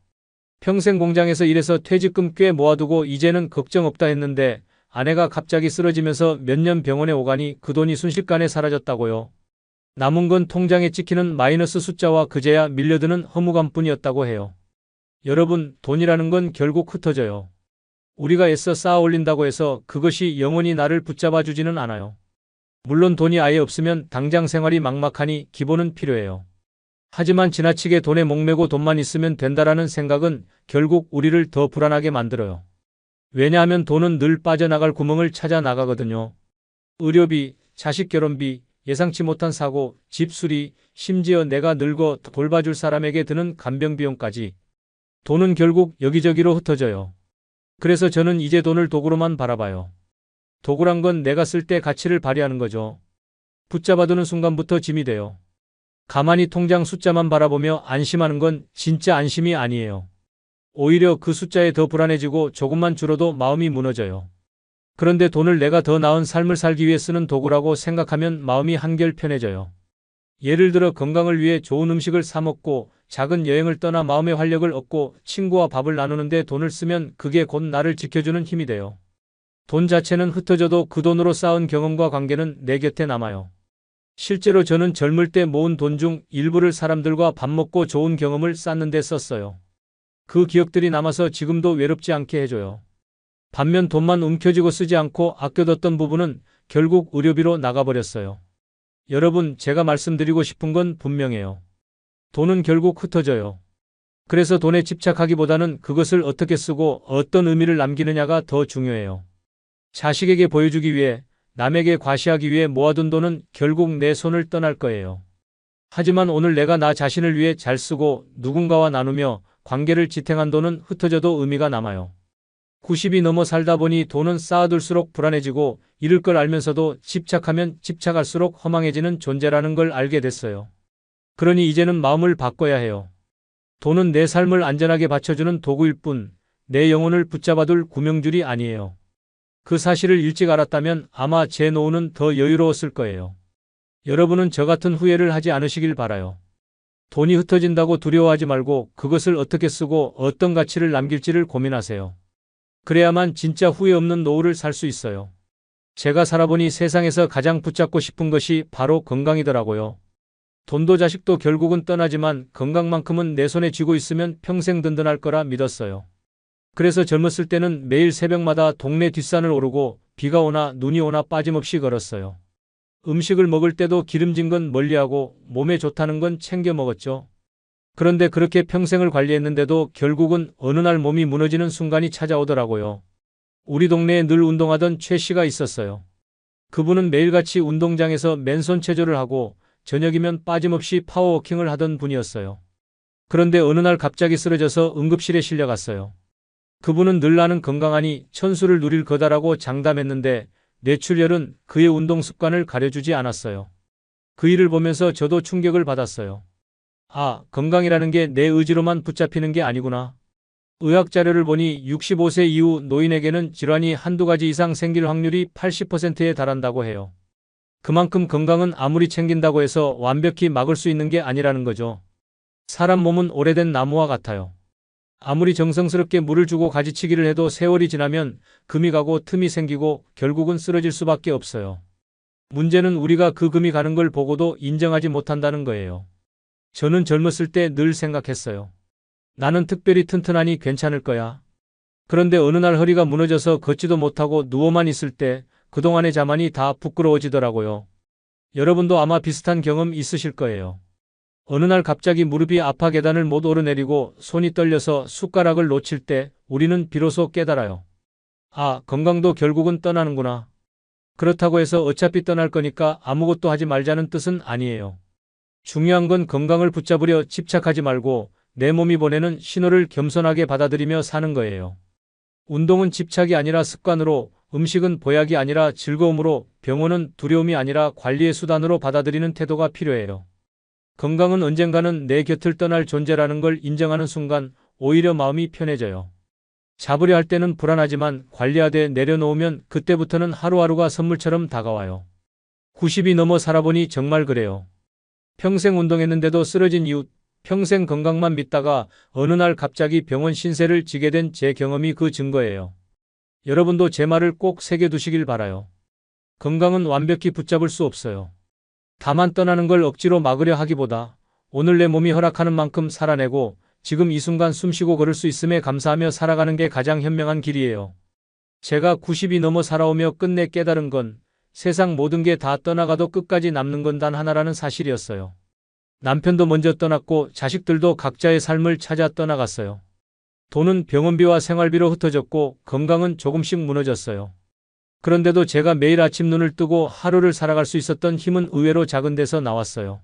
평생 공장에서 일해서 퇴직금 꽤 모아두고 이제는 걱정 없다 했는데 아내가 갑자기 쓰러지면서 몇 년 병원에 오가니 그 돈이 순식간에 사라졌다고요. 남은 건 통장에 찍히는 마이너스 숫자와 그제야 밀려드는 허무감뿐이었다고 해요. 여러분, 돈이라는 건 결국 흩어져요. 우리가 애써 쌓아 올린다고 해서 그것이 영원히 나를 붙잡아 주지는 않아요. 물론 돈이 아예 없으면 당장 생활이 막막하니 기본은 필요해요. 하지만 지나치게 돈에 목매고 돈만 있으면 된다라는 생각은 결국 우리를 더 불안하게 만들어요. 왜냐하면 돈은 늘 빠져나갈 구멍을 찾아 나가거든요. 의료비, 자식 결혼비, 예상치 못한 사고, 집 수리, 심지어 내가 늙어 돌봐줄 사람에게 드는 간병 비용까지. 돈은 결국 여기저기로 흩어져요. 그래서 저는 이제 돈을 도구로만 바라봐요. 도구란 건 내가 쓸 때 가치를 발휘하는 거죠. 붙잡아두는 순간부터 짐이 돼요. 가만히 통장 숫자만 바라보며 안심하는 건 진짜 안심이 아니에요. 오히려 그 숫자에 더 불안해지고 조금만 줄어도 마음이 무너져요. 그런데 돈을 내가 더 나은 삶을 살기 위해 쓰는 도구라고 생각하면 마음이 한결 편해져요. 예를 들어 건강을 위해 좋은 음식을 사 먹고 작은 여행을 떠나 마음의 활력을 얻고 친구와 밥을 나누는데 돈을 쓰면 그게 곧 나를 지켜주는 힘이 돼요. 돈 자체는 흩어져도 그 돈으로 쌓은 경험과 관계는 내 곁에 남아요. 실제로 저는 젊을 때 모은 돈 중 일부를 사람들과 밥 먹고 좋은 경험을 쌓는 데 썼어요. 그 기억들이 남아서 지금도 외롭지 않게 해줘요. 반면 돈만 움켜쥐고 쓰지 않고 아껴뒀던 부분은 결국 의료비로 나가버렸어요. 여러분, 제가 말씀드리고 싶은 건 분명해요. 돈은 결국 흩어져요. 그래서 돈에 집착하기보다는 그것을 어떻게 쓰고 어떤 의미를 남기느냐가 더 중요해요. 자식에게 보여주기 위해, 남에게 과시하기 위해 모아둔 돈은 결국 내 손을 떠날 거예요. 하지만 오늘 내가 나 자신을 위해 잘 쓰고 누군가와 나누며 관계를 지탱한 돈은 흩어져도 의미가 남아요. 90이 넘어 살다 보니 돈은 쌓아둘수록 불안해지고 잃을 걸 알면서도 집착하면 집착할수록 허망해지는 존재라는 걸 알게 됐어요. 그러니 이제는 마음을 바꿔야 해요. 돈은 내 삶을 안전하게 받쳐주는 도구일 뿐, 내 영혼을 붙잡아둘 구명줄이 아니에요. 그 사실을 일찍 알았다면 아마 제 노후는 더 여유로웠을 거예요. 여러분은 저 같은 후회를 하지 않으시길 바라요. 돈이 흩어진다고 두려워하지 말고 그것을 어떻게 쓰고 어떤 가치를 남길지를 고민하세요. 그래야만 진짜 후회 없는 노후를 살 수 있어요. 제가 살아보니 세상에서 가장 붙잡고 싶은 것이 바로 건강이더라고요. 돈도 자식도 결국은 떠나지만 건강만큼은 내 손에 쥐고 있으면 평생 든든할 거라 믿었어요. 그래서 젊었을 때는 매일 새벽마다 동네 뒷산을 오르고 비가 오나 눈이 오나 빠짐없이 걸었어요. 음식을 먹을 때도 기름진 건 멀리하고 몸에 좋다는 건 챙겨 먹었죠. 그런데 그렇게 평생을 관리했는데도 결국은 어느 날 몸이 무너지는 순간이 찾아오더라고요. 우리 동네에 늘 운동하던 최 씨가 있었어요. 그분은 매일같이 운동장에서 맨손 체조를 하고 저녁이면 빠짐없이 파워워킹을 하던 분이었어요. 그런데 어느 날 갑자기 쓰러져서 응급실에 실려갔어요. 그분은 늘 나는 건강하니 천수를 누릴 거다라고 장담했는데 뇌출혈은 그의 운동 습관을 가려주지 않았어요. 그 일을 보면서 저도 충격을 받았어요. 아, 건강이라는 게 내 의지로만 붙잡히는 게 아니구나. 의학 자료를 보니 65세 이후 노인에게는 질환이 한두 가지 이상 생길 확률이 80%에 달한다고 해요. 그만큼 건강은 아무리 챙긴다고 해서 완벽히 막을 수 있는 게 아니라는 거죠. 사람 몸은 오래된 나무와 같아요. 아무리 정성스럽게 물을 주고 가지치기를 해도 세월이 지나면 금이 가고 틈이 생기고 결국은 쓰러질 수밖에 없어요. 문제는 우리가 그 금이 가는 걸 보고도 인정하지 못한다는 거예요. 저는 젊었을 때 늘 생각했어요. 나는 특별히 튼튼하니 괜찮을 거야. 그런데 어느 날 허리가 무너져서 걷지도 못하고 누워만 있을 때 그동안의 자만이 다 부끄러워지더라고요. 여러분도 아마 비슷한 경험 있으실 거예요. 어느 날 갑자기 무릎이 아파 계단을 못 오르내리고 손이 떨려서 숟가락을 놓칠 때 우리는 비로소 깨달아요. 아, 건강도 결국은 떠나는구나. 그렇다고 해서 어차피 떠날 거니까 아무것도 하지 말자는 뜻은 아니에요. 중요한 건 건강을 붙잡으려 집착하지 말고 내 몸이 보내는 신호를 겸손하게 받아들이며 사는 거예요. 운동은 집착이 아니라 습관으로, 음식은 보약이 아니라 즐거움으로, 병원은 두려움이 아니라 관리의 수단으로 받아들이는 태도가 필요해요. 건강은 언젠가는 내 곁을 떠날 존재라는 걸 인정하는 순간 오히려 마음이 편해져요. 잡으려 할 때는 불안하지만 관리하되 내려놓으면 그때부터는 하루하루가 선물처럼 다가와요. 90이 넘어 살아보니 정말 그래요. 평생 운동했는데도 쓰러진 이웃, 평생 건강만 믿다가 어느 날 갑자기 병원 신세를 지게 된 제 경험이 그 증거예요. 여러분도 제 말을 꼭 새겨두시길 바라요. 건강은 완벽히 붙잡을 수 없어요. 다만 떠나는 걸 억지로 막으려 하기보다 오늘 내 몸이 허락하는 만큼 살아내고 지금 이 순간 숨쉬고 걸을 수 있음에 감사하며 살아가는 게 가장 현명한 길이에요. 제가 90이 넘어 살아오며 끝내 깨달은 건 세상 모든 게 다 떠나가도 끝까지 남는 건 단 하나라는 사실이었어요. 남편도 먼저 떠났고 자식들도 각자의 삶을 찾아 떠나갔어요. 돈은 병원비와 생활비로 흩어졌고 건강은 조금씩 무너졌어요. 그런데도 제가 매일 아침 눈을 뜨고 하루를 살아갈 수 있었던 힘은 의외로 작은 데서 나왔어요.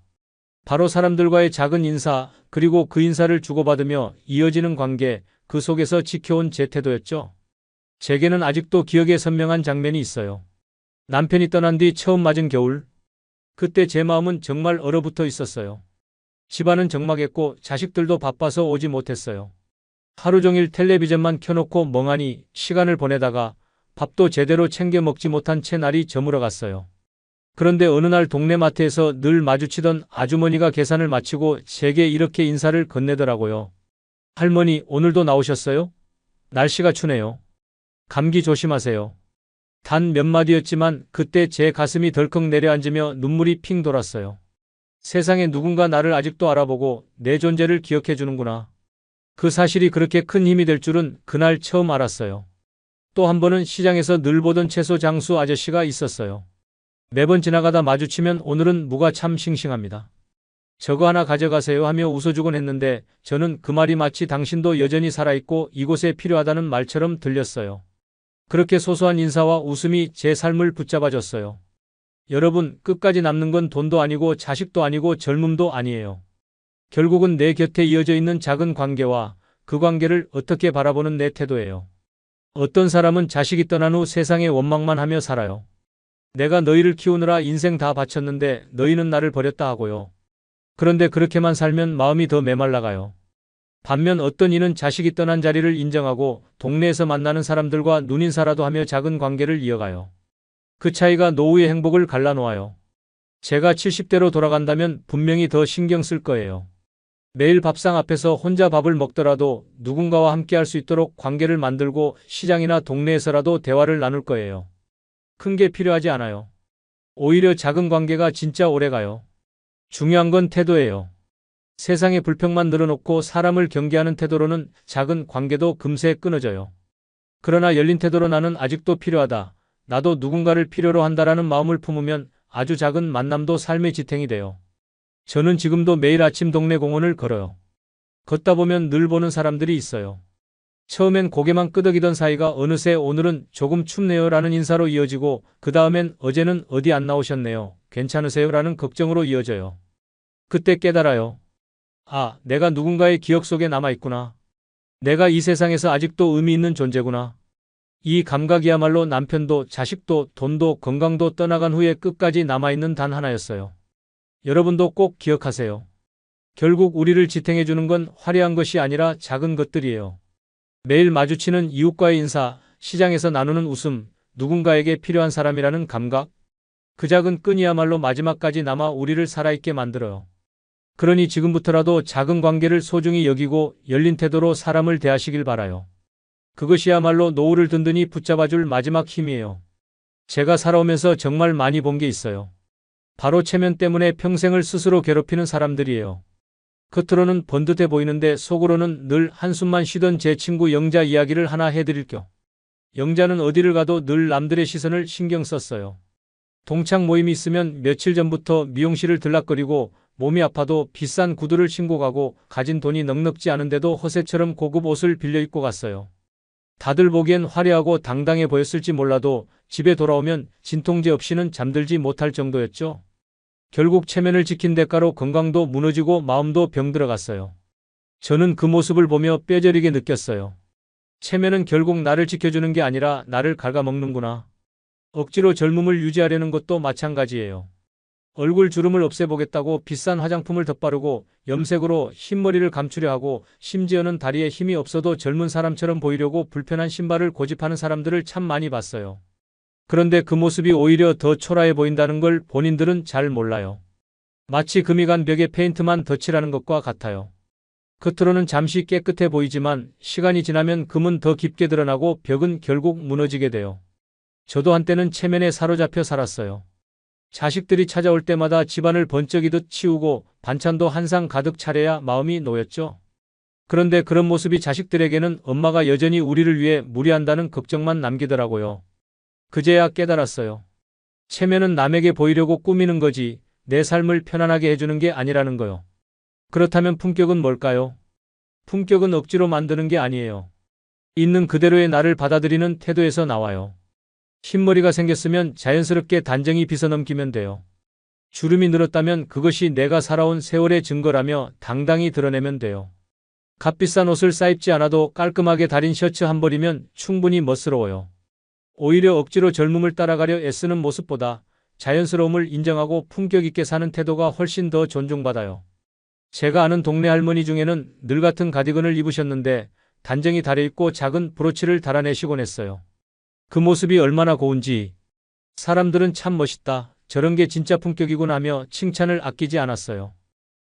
바로 사람들과의 작은 인사, 그리고 그 인사를 주고받으며 이어지는 관계, 그 속에서 지켜온 제 태도였죠. 제게는 아직도 기억에 선명한 장면이 있어요. 남편이 떠난 뒤 처음 맞은 겨울. 그때 제 마음은 정말 얼어붙어 있었어요. 집안은 적막했고 자식들도 바빠서 오지 못했어요. 하루 종일 텔레비전만 켜놓고 멍하니 시간을 보내다가 밥도 제대로 챙겨 먹지 못한 채 날이 저물어 갔어요. 그런데 어느 날 동네 마트에서 늘 마주치던 아주머니가 계산을 마치고 제게 이렇게 인사를 건네더라고요. 할머니, 오늘도 나오셨어요? 날씨가 추네요. 감기 조심하세요. 단 몇 마디였지만 그때 제 가슴이 덜컥 내려앉으며 눈물이 핑 돌았어요. 세상에 누군가 나를 아직도 알아보고 내 존재를 기억해 주는구나. 그 사실이 그렇게 큰 힘이 될 줄은 그날 처음 알았어요. 또 한 번은 시장에서 늘 보던 채소 장수 아저씨가 있었어요. 매번 지나가다 마주치면 오늘은 무가 참 싱싱합니다. 저거 하나 가져가세요 하며 웃어주곤 했는데 저는 그 말이 마치 당신도 여전히 살아있고 이곳에 필요하다는 말처럼 들렸어요. 그렇게 소소한 인사와 웃음이 제 삶을 붙잡아줬어요. 여러분, 끝까지 남는 건 돈도 아니고 자식도 아니고 젊음도 아니에요. 결국은 내 곁에 이어져 있는 작은 관계와 그 관계를 어떻게 바라보는 내 태도예요. 어떤 사람은 자식이 떠난 후 세상에 원망만 하며 살아요. 내가 너희를 키우느라 인생 다 바쳤는데 너희는 나를 버렸다 하고요. 그런데 그렇게만 살면 마음이 더 메말라가요. 반면 어떤 이는 자식이 떠난 자리를 인정하고 동네에서 만나는 사람들과 눈인사라도 하며 작은 관계를 이어가요. 그 차이가 노후의 행복을 갈라놓아요. 제가 70대로 돌아간다면 분명히 더 신경 쓸 거예요. 매일 밥상 앞에서 혼자 밥을 먹더라도 누군가와 함께 할 수 있도록 관계를 만들고 시장이나 동네에서라도 대화를 나눌 거예요. 큰 게 필요하지 않아요. 오히려 작은 관계가 진짜 오래가요. 중요한 건 태도예요. 세상에 불평만 늘어놓고 사람을 경계하는 태도로는 작은 관계도 금세 끊어져요. 그러나 열린 태도로 나는 아직도 필요하다. 나도 누군가를 필요로 한다라는 마음을 품으면 아주 작은 만남도 삶의 지탱이 돼요. 저는 지금도 매일 아침 동네 공원을 걸어요. 걷다 보면 늘 보는 사람들이 있어요. 처음엔 고개만 끄덕이던 사이가 어느새 오늘은 조금 춥네요 라는 인사로 이어지고 그 다음엔 어제는 어디 안 나오셨네요. 괜찮으세요? 라는 걱정으로 이어져요. 그때 깨달아요. 아, 내가 누군가의 기억 속에 남아있구나. 내가 이 세상에서 아직도 의미 있는 존재구나. 이 감각이야말로 남편도 자식도 돈도 건강도 떠나간 후에 끝까지 남아있는 단 하나였어요. 여러분도 꼭 기억하세요. 결국 우리를 지탱해주는 건 화려한 것이 아니라 작은 것들이에요. 매일 마주치는 이웃과의 인사, 시장에서 나누는 웃음, 누군가에게 필요한 사람이라는 감각. 그 작은 끈이야말로 마지막까지 남아 우리를 살아있게 만들어요. 그러니 지금부터라도 작은 관계를 소중히 여기고 열린 태도로 사람을 대하시길 바라요. 그것이야말로 노후를 든든히 붙잡아줄 마지막 힘이에요. 제가 살아오면서 정말 많이 본 게 있어요. 바로 체면 때문에 평생을 스스로 괴롭히는 사람들이에요. 겉으로는 번듯해 보이는데 속으로는 늘 한숨만 쉬던 제 친구 영자 이야기를 하나 해드릴게요. 영자는 어디를 가도 늘 남들의 시선을 신경 썼어요. 동창 모임이 있으면 며칠 전부터 미용실을 들락거리고 몸이 아파도 비싼 구두를 신고 가고 가진 돈이 넉넉지 않은데도 허세처럼 고급 옷을 빌려 입고 갔어요. 다들 보기엔 화려하고 당당해 보였을지 몰라도 집에 돌아오면 진통제 없이는 잠들지 못할 정도였죠. 결국 체면을 지킨 대가로 건강도 무너지고 마음도 병들어갔어요. 저는 그 모습을 보며 뼈저리게 느꼈어요. 체면은 결국 나를 지켜주는 게 아니라 나를 갉아먹는구나. 억지로 젊음을 유지하려는 것도 마찬가지예요. 얼굴 주름을 없애보겠다고 비싼 화장품을 덧바르고 염색으로 흰머리를 감추려 하고 심지어는 다리에 힘이 없어도 젊은 사람처럼 보이려고 불편한 신발을 고집하는 사람들을 참 많이 봤어요. 그런데 그 모습이 오히려 더 초라해 보인다는 걸 본인들은 잘 몰라요. 마치 금이 간 벽에 페인트만 덧칠하는 것과 같아요. 겉으로는 잠시 깨끗해 보이지만 시간이 지나면 금은 더 깊게 드러나고 벽은 결국 무너지게 돼요. 저도 한때는 체면에 사로잡혀 살았어요. 자식들이 찾아올 때마다 집안을 번쩍이듯 치우고 반찬도 한 상 가득 차려야 마음이 놓였죠. 그런데 그런 모습이 자식들에게는 엄마가 여전히 우리를 위해 무리한다는 걱정만 남기더라고요. 그제야 깨달았어요. 체면은 남에게 보이려고 꾸미는 거지 내 삶을 편안하게 해주는 게 아니라는 거요. 그렇다면 품격은 뭘까요? 품격은 억지로 만드는 게 아니에요. 있는 그대로의 나를 받아들이는 태도에서 나와요. 흰머리가 생겼으면 자연스럽게 단정히 빗어넘기면 돼요. 주름이 늘었다면 그것이 내가 살아온 세월의 증거라며 당당히 드러내면 돼요. 값비싼 옷을 싸입지 않아도 깔끔하게 다린 셔츠 한 벌이면 충분히 멋스러워요. 오히려 억지로 젊음을 따라가려 애쓰는 모습보다 자연스러움을 인정하고 품격 있게 사는 태도가 훨씬 더 존중받아요. 제가 아는 동네 할머니 중에는 늘 같은 가디건을 입으셨는데 단정히 다려입고 작은 브로치를 달아내시곤 했어요. 그 모습이 얼마나 고운지 사람들은 참 멋있다. 저런 게 진짜 품격이군 하며 칭찬을 아끼지 않았어요.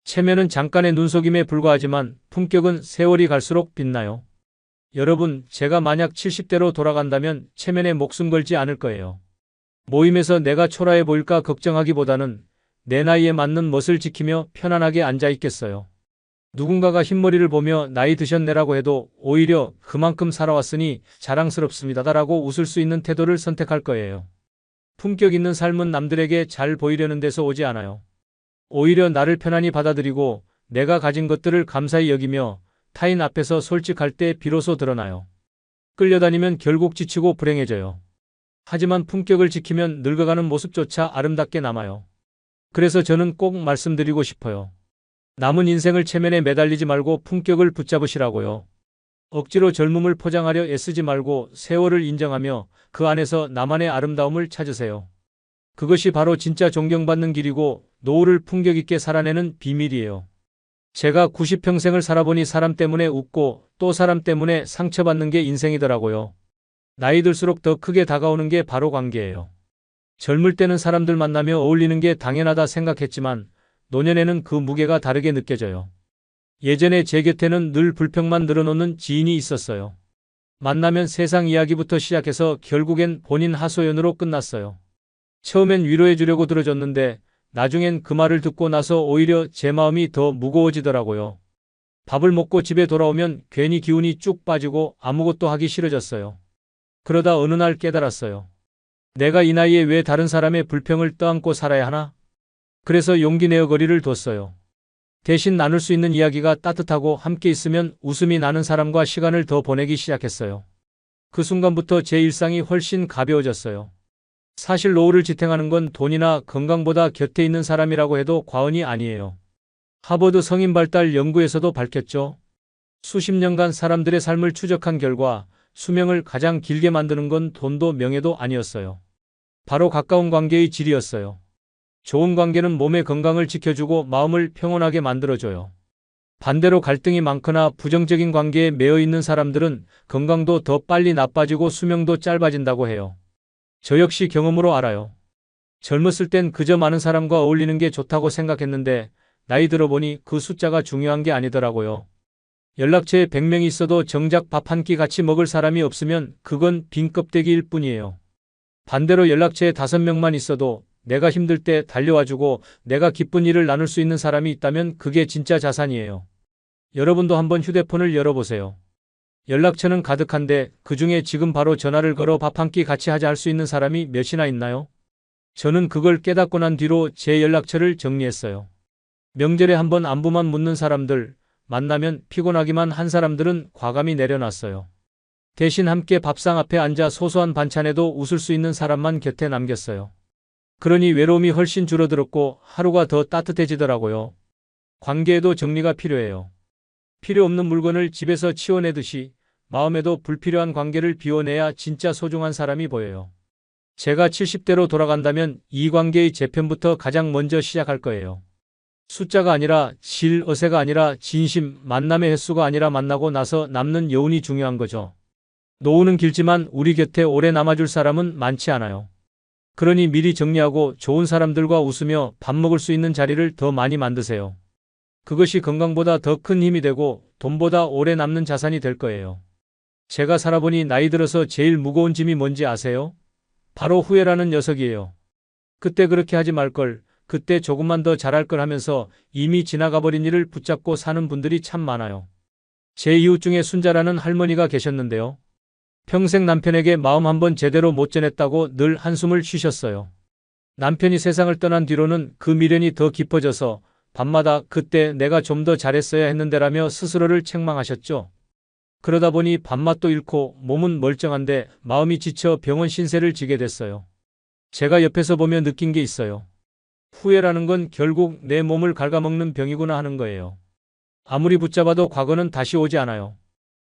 체면은 잠깐의 눈속임에 불과하지만 품격은 세월이 갈수록 빛나요. 여러분, 제가 만약 70대로 돌아간다면 체면에 목숨 걸지 않을 거예요. 모임에서 내가 초라해 보일까 걱정하기보다는 내 나이에 맞는 멋을 지키며 편안하게 앉아 있겠어요. 누군가가 흰머리를 보며 나이 드셨네라고 해도 오히려 그만큼 살아왔으니 자랑스럽습니다라고 웃을 수 있는 태도를 선택할 거예요. 품격 있는 삶은 남들에게 잘 보이려는 데서 오지 않아요. 오히려 나를 편안히 받아들이고 내가 가진 것들을 감사히 여기며 타인 앞에서 솔직할 때 비로소 드러나요. 끌려다니면 결국 지치고 불행해져요. 하지만 품격을 지키면 늙어가는 모습조차 아름답게 남아요. 그래서 저는 꼭 말씀드리고 싶어요. 남은 인생을 체면에 매달리지 말고 품격을 붙잡으시라고요. 억지로 젊음을 포장하려 애쓰지 말고 세월을 인정하며 그 안에서 나만의 아름다움을 찾으세요. 그것이 바로 진짜 존경받는 길이고 노후를 품격 있게 살아내는 비밀이에요. 제가 90평생을 살아보니 사람 때문에 웃고 또 사람 때문에 상처받는 게 인생이더라고요. 나이 들수록 더 크게 다가오는 게 바로 관계예요. 젊을 때는 사람들 만나며 어울리는 게 당연하다 생각했지만 노년에는 그 무게가 다르게 느껴져요. 예전에 제 곁에는 늘 불평만 늘어놓는 지인이 있었어요. 만나면 세상 이야기부터 시작해서 결국엔 본인 하소연으로 끝났어요. 처음엔 위로해 주려고 들어줬는데 나중엔 그 말을 듣고 나서 오히려 제 마음이 더 무거워지더라고요. 밥을 먹고 집에 돌아오면 괜히 기운이 쭉 빠지고 아무것도 하기 싫어졌어요. 그러다 어느 날 깨달았어요. 내가 이 나이에 왜 다른 사람의 불평을 떠안고 살아야 하나? 그래서 용기 내어 거리를 뒀어요. 대신 나눌 수 있는 이야기가 따뜻하고 함께 있으면 웃음이 나는 사람과 시간을 더 보내기 시작했어요. 그 순간부터 제 일상이 훨씬 가벼워졌어요. 사실 노후를 지탱하는 건 돈이나 건강보다 곁에 있는 사람이라고 해도 과언이 아니에요. 하버드 성인발달 연구에서도 밝혔죠. 수십 년간 사람들의 삶을 추적한 결과 수명을 가장 길게 만드는 건 돈도 명예도 아니었어요. 바로 가까운 관계의 질이었어요. 좋은 관계는 몸의 건강을 지켜주고 마음을 평온하게 만들어줘요. 반대로 갈등이 많거나 부정적인 관계에 매여 있는 사람들은 건강도 더 빨리 나빠지고 수명도 짧아진다고 해요. 저 역시 경험으로 알아요. 젊었을 땐 그저 많은 사람과 어울리는 게 좋다고 생각했는데 나이 들어보니 그 숫자가 중요한 게 아니더라고요. 연락처에 100명이 있어도 정작 밥 한 끼 같이 먹을 사람이 없으면 그건 빈 껍데기일 뿐이에요. 반대로 연락처에 5명만 있어도 내가 힘들 때 달려와주고 내가 기쁜 일을 나눌 수 있는 사람이 있다면 그게 진짜 자산이에요. 여러분도 한번 휴대폰을 열어보세요. 연락처는 가득한데 그중에 지금 바로 전화를 걸어 밥 한 끼 같이 하자 할 수 있는 사람이 몇이나 있나요? 저는 그걸 깨닫고 난 뒤로 제 연락처를 정리했어요. 명절에 한번 안부만 묻는 사람들, 만나면 피곤하기만 한 사람들은 과감히 내려놨어요. 대신 함께 밥상 앞에 앉아 소소한 반찬에도 웃을 수 있는 사람만 곁에 남겼어요. 그러니 외로움이 훨씬 줄어들었고 하루가 더 따뜻해지더라고요. 관계에도 정리가 필요해요. 필요 없는 물건을 집에서 치워내듯이 마음에도 불필요한 관계를 비워내야 진짜 소중한 사람이 보여요. 제가 70대로 돌아간다면 이 관계의 재편부터 가장 먼저 시작할 거예요. 숫자가 아니라 질, 어세가 아니라 진심, 만남의 횟수가 아니라 만나고 나서 남는 여운이 중요한 거죠. 노후는 길지만 우리 곁에 오래 남아줄 사람은 많지 않아요. 그러니 미리 정리하고 좋은 사람들과 웃으며 밥 먹을 수 있는 자리를 더 많이 만드세요. 그것이 건강보다 더 큰 힘이 되고 돈보다 오래 남는 자산이 될 거예요. 제가 살아보니 나이 들어서 제일 무거운 짐이 뭔지 아세요? 바로 후회라는 녀석이에요. 그때 그렇게 하지 말걸, 그때 조금만 더 잘할 걸 하면서 이미 지나가 버린 일을 붙잡고 사는 분들이 참 많아요. 제 이웃 중에 순자라는 할머니가 계셨는데요. 평생 남편에게 마음 한번 제대로 못 전했다고 늘 한숨을 쉬셨어요. 남편이 세상을 떠난 뒤로는 그 미련이 더 깊어져서 밤마다 그때 내가 좀 더 잘했어야 했는데라며 스스로를 책망하셨죠. 그러다 보니 밥맛도 잃고 몸은 멀쩡한데 마음이 지쳐 병원 신세를 지게 됐어요. 제가 옆에서 보며 느낀 게 있어요. 후회라는 건 결국 내 몸을 갉아먹는 병이구나 하는 거예요. 아무리 붙잡아도 과거는 다시 오지 않아요.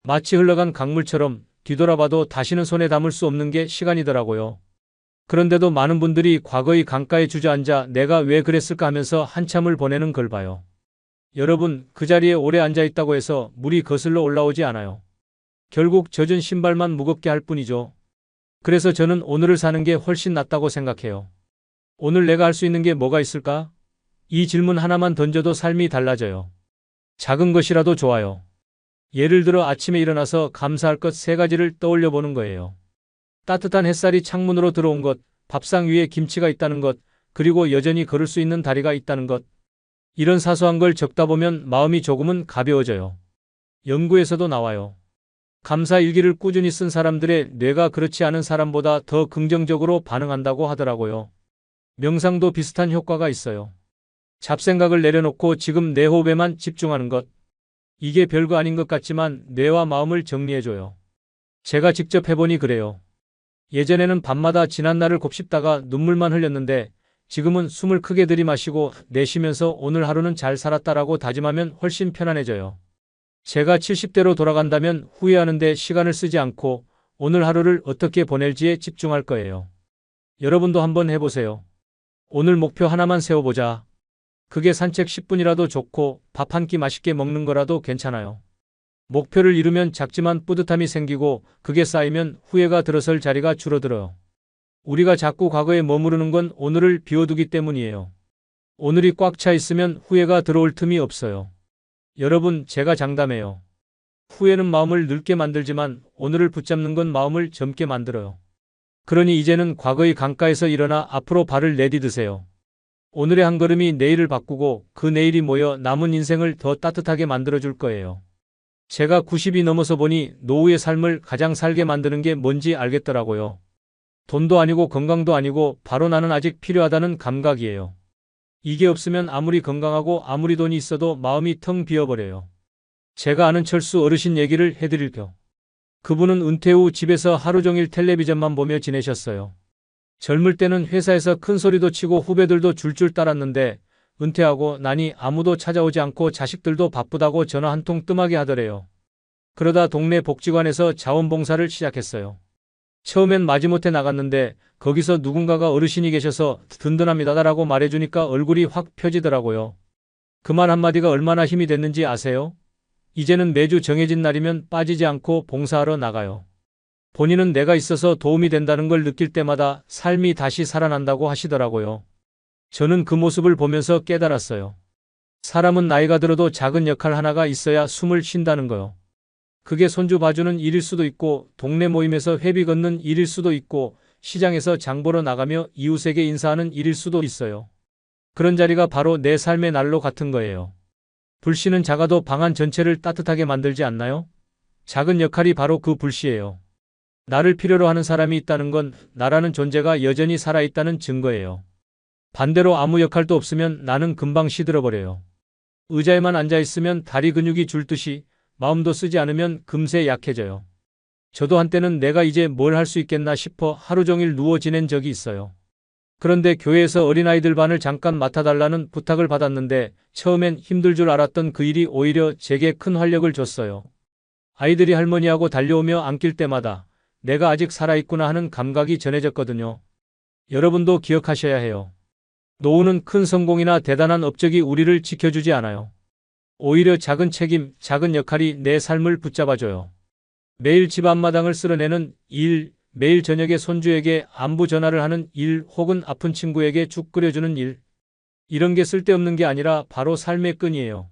마치 흘러간 강물처럼 뒤돌아봐도 다시는 손에 담을 수 없는 게 시간이더라고요. 그런데도 많은 분들이 과거의 강가에 주저앉아 내가 왜 그랬을까 하면서 한참을 보내는 걸 봐요. 여러분, 그 자리에 오래 앉아 있다고 해서 물이 거슬러 올라오지 않아요. 결국 젖은 신발만 무겁게 할 뿐이죠. 그래서 저는 오늘을 사는 게 훨씬 낫다고 생각해요. 오늘 내가 할 수 있는 게 뭐가 있을까? 이 질문 하나만 던져도 삶이 달라져요. 작은 것이라도 좋아요. 예를 들어 아침에 일어나서 감사할 것 세 가지를 떠올려 보는 거예요. 따뜻한 햇살이 창문으로 들어온 것, 밥상 위에 김치가 있다는 것, 그리고 여전히 걸을 수 있는 다리가 있다는 것. 이런 사소한 걸 적다 보면 마음이 조금은 가벼워져요. 연구에서도 나와요. 감사 일기를 꾸준히 쓴 사람들의 뇌가 그렇지 않은 사람보다 더 긍정적으로 반응한다고 하더라고요. 명상도 비슷한 효과가 있어요. 잡생각을 내려놓고 지금 내 호흡에만 집중하는 것. 이게 별거 아닌 것 같지만 뇌와 마음을 정리해줘요. 제가 직접 해보니 그래요. 예전에는 밤마다 지난날을 곱씹다가 눈물만 흘렸는데 지금은 숨을 크게 들이마시고 내쉬면서 오늘 하루는 잘 살았다라고 다짐하면 훨씬 편안해져요. 제가 70대로 돌아간다면 후회하는데 시간을 쓰지 않고 오늘 하루를 어떻게 보낼지에 집중할 거예요. 여러분도 한번 해보세요. 오늘 목표 하나만 세워보자. 그게 산책 10분이라도 좋고 밥 한 끼 맛있게 먹는 거라도 괜찮아요. 목표를 이루면 작지만 뿌듯함이 생기고 그게 쌓이면 후회가 들어설 자리가 줄어들어요. 우리가 자꾸 과거에 머무르는 건 오늘을 비워두기 때문이에요. 오늘이 꽉 차 있으면 후회가 들어올 틈이 없어요. 여러분, 제가 장담해요. 후회는 마음을 늙게 만들지만 오늘을 붙잡는 건 마음을 젊게 만들어요. 그러니 이제는 과거의 강가에서 일어나 앞으로 발을 내디드세요. 오늘의 한 걸음이 내일을 바꾸고 그 내일이 모여 남은 인생을 더 따뜻하게 만들어줄 거예요. 제가 90이 넘어서 보니 노후의 삶을 가장 살게 만드는 게 뭔지 알겠더라고요. 돈도 아니고 건강도 아니고 바로 나는 아직 필요하다는 감각이에요. 이게 없으면 아무리 건강하고 아무리 돈이 있어도 마음이 텅 비어버려요. 제가 아는 철수 어르신 얘기를 해드릴게요. 그분은 은퇴 후 집에서 하루 종일 텔레비전만 보며 지내셨어요. 젊을 때는 회사에서 큰 소리도 치고 후배들도 줄줄 따랐는데 은퇴하고 나니 아무도 찾아오지 않고 자식들도 바쁘다고 전화 한 통 뜸하게 하더래요. 그러다 동네 복지관에서 자원봉사를 시작했어요. 처음엔 마지못해 나갔는데 거기서 누군가가 어르신이 계셔서 든든합니다라고 말해주니까 얼굴이 확 펴지더라고요. 그 말 한마디가 얼마나 힘이 됐는지 아세요? 이제는 매주 정해진 날이면 빠지지 않고 봉사하러 나가요. 본인은 내가 있어서 도움이 된다는 걸 느낄 때마다 삶이 다시 살아난다고 하시더라고요. 저는 그 모습을 보면서 깨달았어요. 사람은 나이가 들어도 작은 역할 하나가 있어야 숨을 쉰다는 거요. 그게 손주 봐주는 일일 수도 있고 동네 모임에서 회비 걷는 일일 수도 있고 시장에서 장 보러 나가며 이웃에게 인사하는 일일 수도 있어요. 그런 자리가 바로 내 삶의 난로 같은 거예요. 불씨는 작아도 방 안 전체를 따뜻하게 만들지 않나요? 작은 역할이 바로 그 불씨예요. 나를 필요로 하는 사람이 있다는 건 나라는 존재가 여전히 살아있다는 증거예요. 반대로 아무 역할도 없으면 나는 금방 시들어버려요. 의자에만 앉아있으면 다리 근육이 줄듯이 마음도 쓰지 않으면 금세 약해져요. 저도 한때는 내가 이제 뭘 할 수 있겠나 싶어 하루 종일 누워 지낸 적이 있어요. 그런데 교회에서 어린아이들 반을 잠깐 맡아달라는 부탁을 받았는데 처음엔 힘들 줄 알았던 그 일이 오히려 제게 큰 활력을 줬어요. 아이들이 할머니하고 달려오며 안길 때마다 내가 아직 살아있구나 하는 감각이 전해졌거든요. 여러분도 기억하셔야 해요. 노후는 큰 성공이나 대단한 업적이 우리를 지켜주지 않아요. 오히려 작은 책임, 작은 역할이 내 삶을 붙잡아줘요. 매일 집 앞마당을 쓸어내는 일, 매일 저녁에 손주에게 안부 전화를 하는 일 혹은 아픈 친구에게 죽 끓여주는 일. 이런 게 쓸데없는 게 아니라 바로 삶의 끈이에요.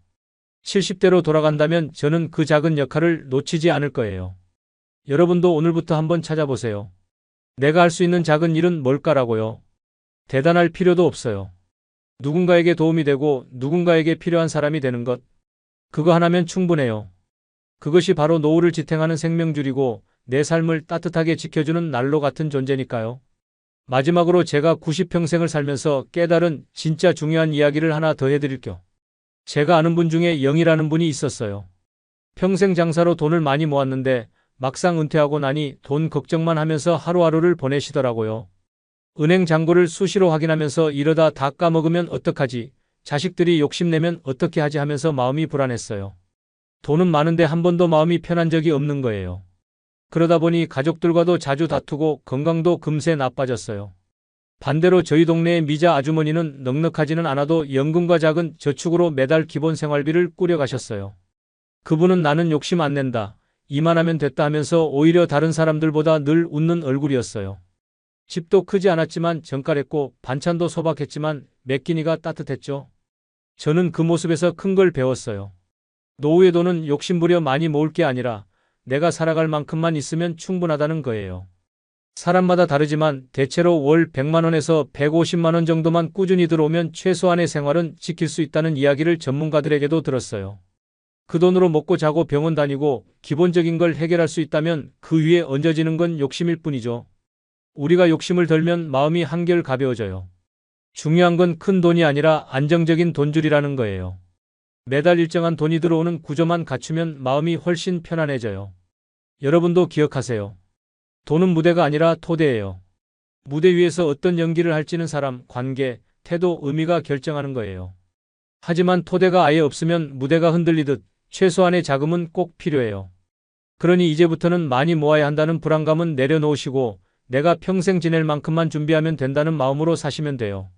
70대로 돌아간다면 저는 그 작은 역할을 놓치지 않을 거예요. 여러분도 오늘부터 한번 찾아보세요. 내가 할 수 있는 작은 일은 뭘까라고요. 대단할 필요도 없어요. 누군가에게 도움이 되고 누군가에게 필요한 사람이 되는 것. 그거 하나면 충분해요. 그것이 바로 노후를 지탱하는 생명줄이고 내 삶을 따뜻하게 지켜주는 난로 같은 존재니까요. 마지막으로 제가 90평생을 살면서 깨달은 진짜 중요한 이야기를 하나 더 해드릴게요. 제가 아는 분 중에 영이라는 분이 있었어요. 평생 장사로 돈을 많이 모았는데 막상 은퇴하고 나니 돈 걱정만 하면서 하루하루를 보내시더라고요. 은행 잔고를 수시로 확인하면서 이러다 다 까먹으면 어떡하지? 자식들이 욕심내면 어떻게 하지 하면서 마음이 불안했어요. 돈은 많은데 한 번도 마음이 편한 적이 없는 거예요. 그러다 보니 가족들과도 자주 다투고 건강도 금세 나빠졌어요. 반대로 저희 동네의 미자 아주머니는 넉넉하지는 않아도 연금과 작은 저축으로 매달 기본 생활비를 꾸려가셨어요. 그분은 나는 욕심 안 낸다, 이만하면 됐다 하면서 오히려 다른 사람들보다 늘 웃는 얼굴이었어요. 집도 크지 않았지만 정갈했고 반찬도 소박했지만 매 끼니가 따뜻했죠. 저는 그 모습에서 큰 걸 배웠어요. 노후의 돈은 욕심부려 많이 모을 게 아니라 내가 살아갈 만큼만 있으면 충분하다는 거예요. 사람마다 다르지만 대체로 월 100만 원에서 150만 원 정도만 꾸준히 들어오면 최소한의 생활은 지킬 수 있다는 이야기를 전문가들에게도 들었어요. 그 돈으로 먹고 자고 병원 다니고 기본적인 걸 해결할 수 있다면 그 위에 얹어지는 건 욕심일 뿐이죠. 우리가 욕심을 덜면 마음이 한결 가벼워져요. 중요한 건 큰 돈이 아니라 안정적인 돈줄이라는 거예요. 매달 일정한 돈이 들어오는 구조만 갖추면 마음이 훨씬 편안해져요. 여러분도 기억하세요. 돈은 무대가 아니라 토대예요. 무대 위에서 어떤 연기를 할지는 사람, 관계, 태도, 의미가 결정하는 거예요. 하지만 토대가 아예 없으면 무대가 흔들리듯 최소한의 자금은 꼭 필요해요. 그러니 이제부터는 많이 모아야 한다는 불안감은 내려놓으시고 내가 평생 지낼 만큼만 준비하면 된다는 마음으로 사시면 돼요.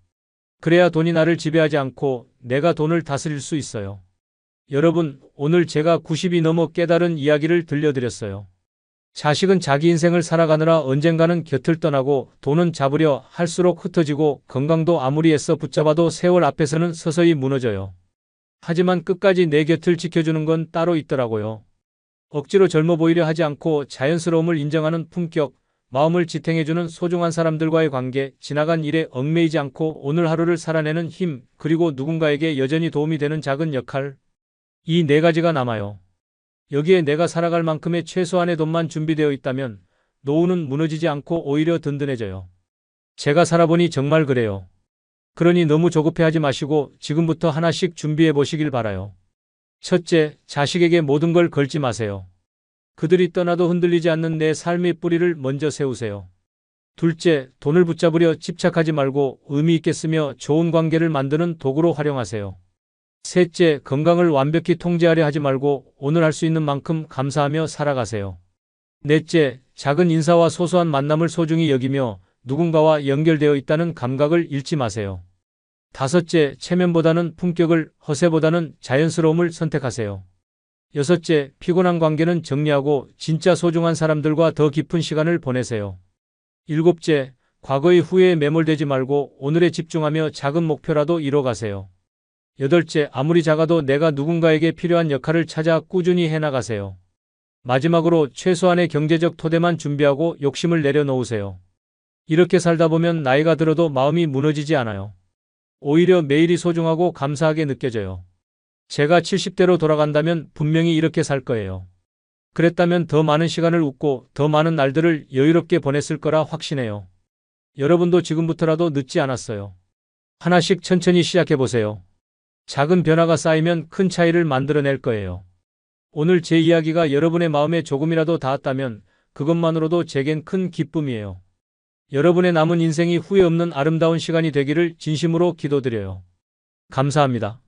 그래야 돈이 나를 지배하지 않고 내가 돈을 다스릴 수 있어요. 여러분, 오늘 제가 90이 넘어 깨달은 이야기를 들려드렸어요. 자식은 자기 인생을 살아가느라 언젠가는 곁을 떠나고 돈은 잡으려 할수록 흩어지고 건강도 아무리 애써 붙잡아도 세월 앞에서는 서서히 무너져요. 하지만 끝까지 내 곁을 지켜주는 건 따로 있더라고요. 억지로 젊어 보이려 하지 않고 자연스러움을 인정하는 품격, 마음을 지탱해주는 소중한 사람들과의 관계, 지나간 일에 얽매이지 않고 오늘 하루를 살아내는 힘, 그리고 누군가에게 여전히 도움이 되는 작은 역할. 이 네 가지가 남아요. 여기에 내가 살아갈 만큼의 최소한의 돈만 준비되어 있다면 노후는 무너지지 않고 오히려 든든해져요. 제가 살아보니 정말 그래요. 그러니 너무 조급해하지 마시고 지금부터 하나씩 준비해 보시길 바라요. 첫째, 자식에게 모든 걸 걸지 마세요. 그들이 떠나도 흔들리지 않는 내 삶의 뿌리를 먼저 세우세요. 둘째, 돈을 붙잡으려 집착하지 말고 의미 있게 쓰며 좋은 관계를 만드는 도구로 활용하세요. 셋째, 건강을 완벽히 통제하려 하지 말고 오늘 할 수 있는 만큼 감사하며 살아가세요. 넷째, 작은 인사와 소소한 만남을 소중히 여기며 누군가와 연결되어 있다는 감각을 잃지 마세요. 다섯째, 체면보다는 품격을, 허세보다는 자연스러움을 선택하세요. 여섯째, 피곤한 관계는 정리하고 진짜 소중한 사람들과 더 깊은 시간을 보내세요. 일곱째, 과거의 후회에 매몰되지 말고 오늘에 집중하며 작은 목표라도 이뤄가세요. 여덟째, 아무리 작아도 내가 누군가에게 필요한 역할을 찾아 꾸준히 해나가세요. 마지막으로 최소한의 경제적 토대만 준비하고 욕심을 내려놓으세요. 이렇게 살다 보면 나이가 들어도 마음이 무너지지 않아요. 오히려 매일이 소중하고 감사하게 느껴져요. 제가 70대로 돌아간다면 분명히 이렇게 살 거예요. 그랬다면 더 많은 시간을 웃고 더 많은 날들을 여유롭게 보냈을 거라 확신해요. 여러분도 지금부터라도 늦지 않았어요. 하나씩 천천히 시작해보세요. 작은 변화가 쌓이면 큰 차이를 만들어낼 거예요. 오늘 제 이야기가 여러분의 마음에 조금이라도 닿았다면 그것만으로도 제겐 큰 기쁨이에요. 여러분의 남은 인생이 후회 없는 아름다운 시간이 되기를 진심으로 기도드려요. 감사합니다.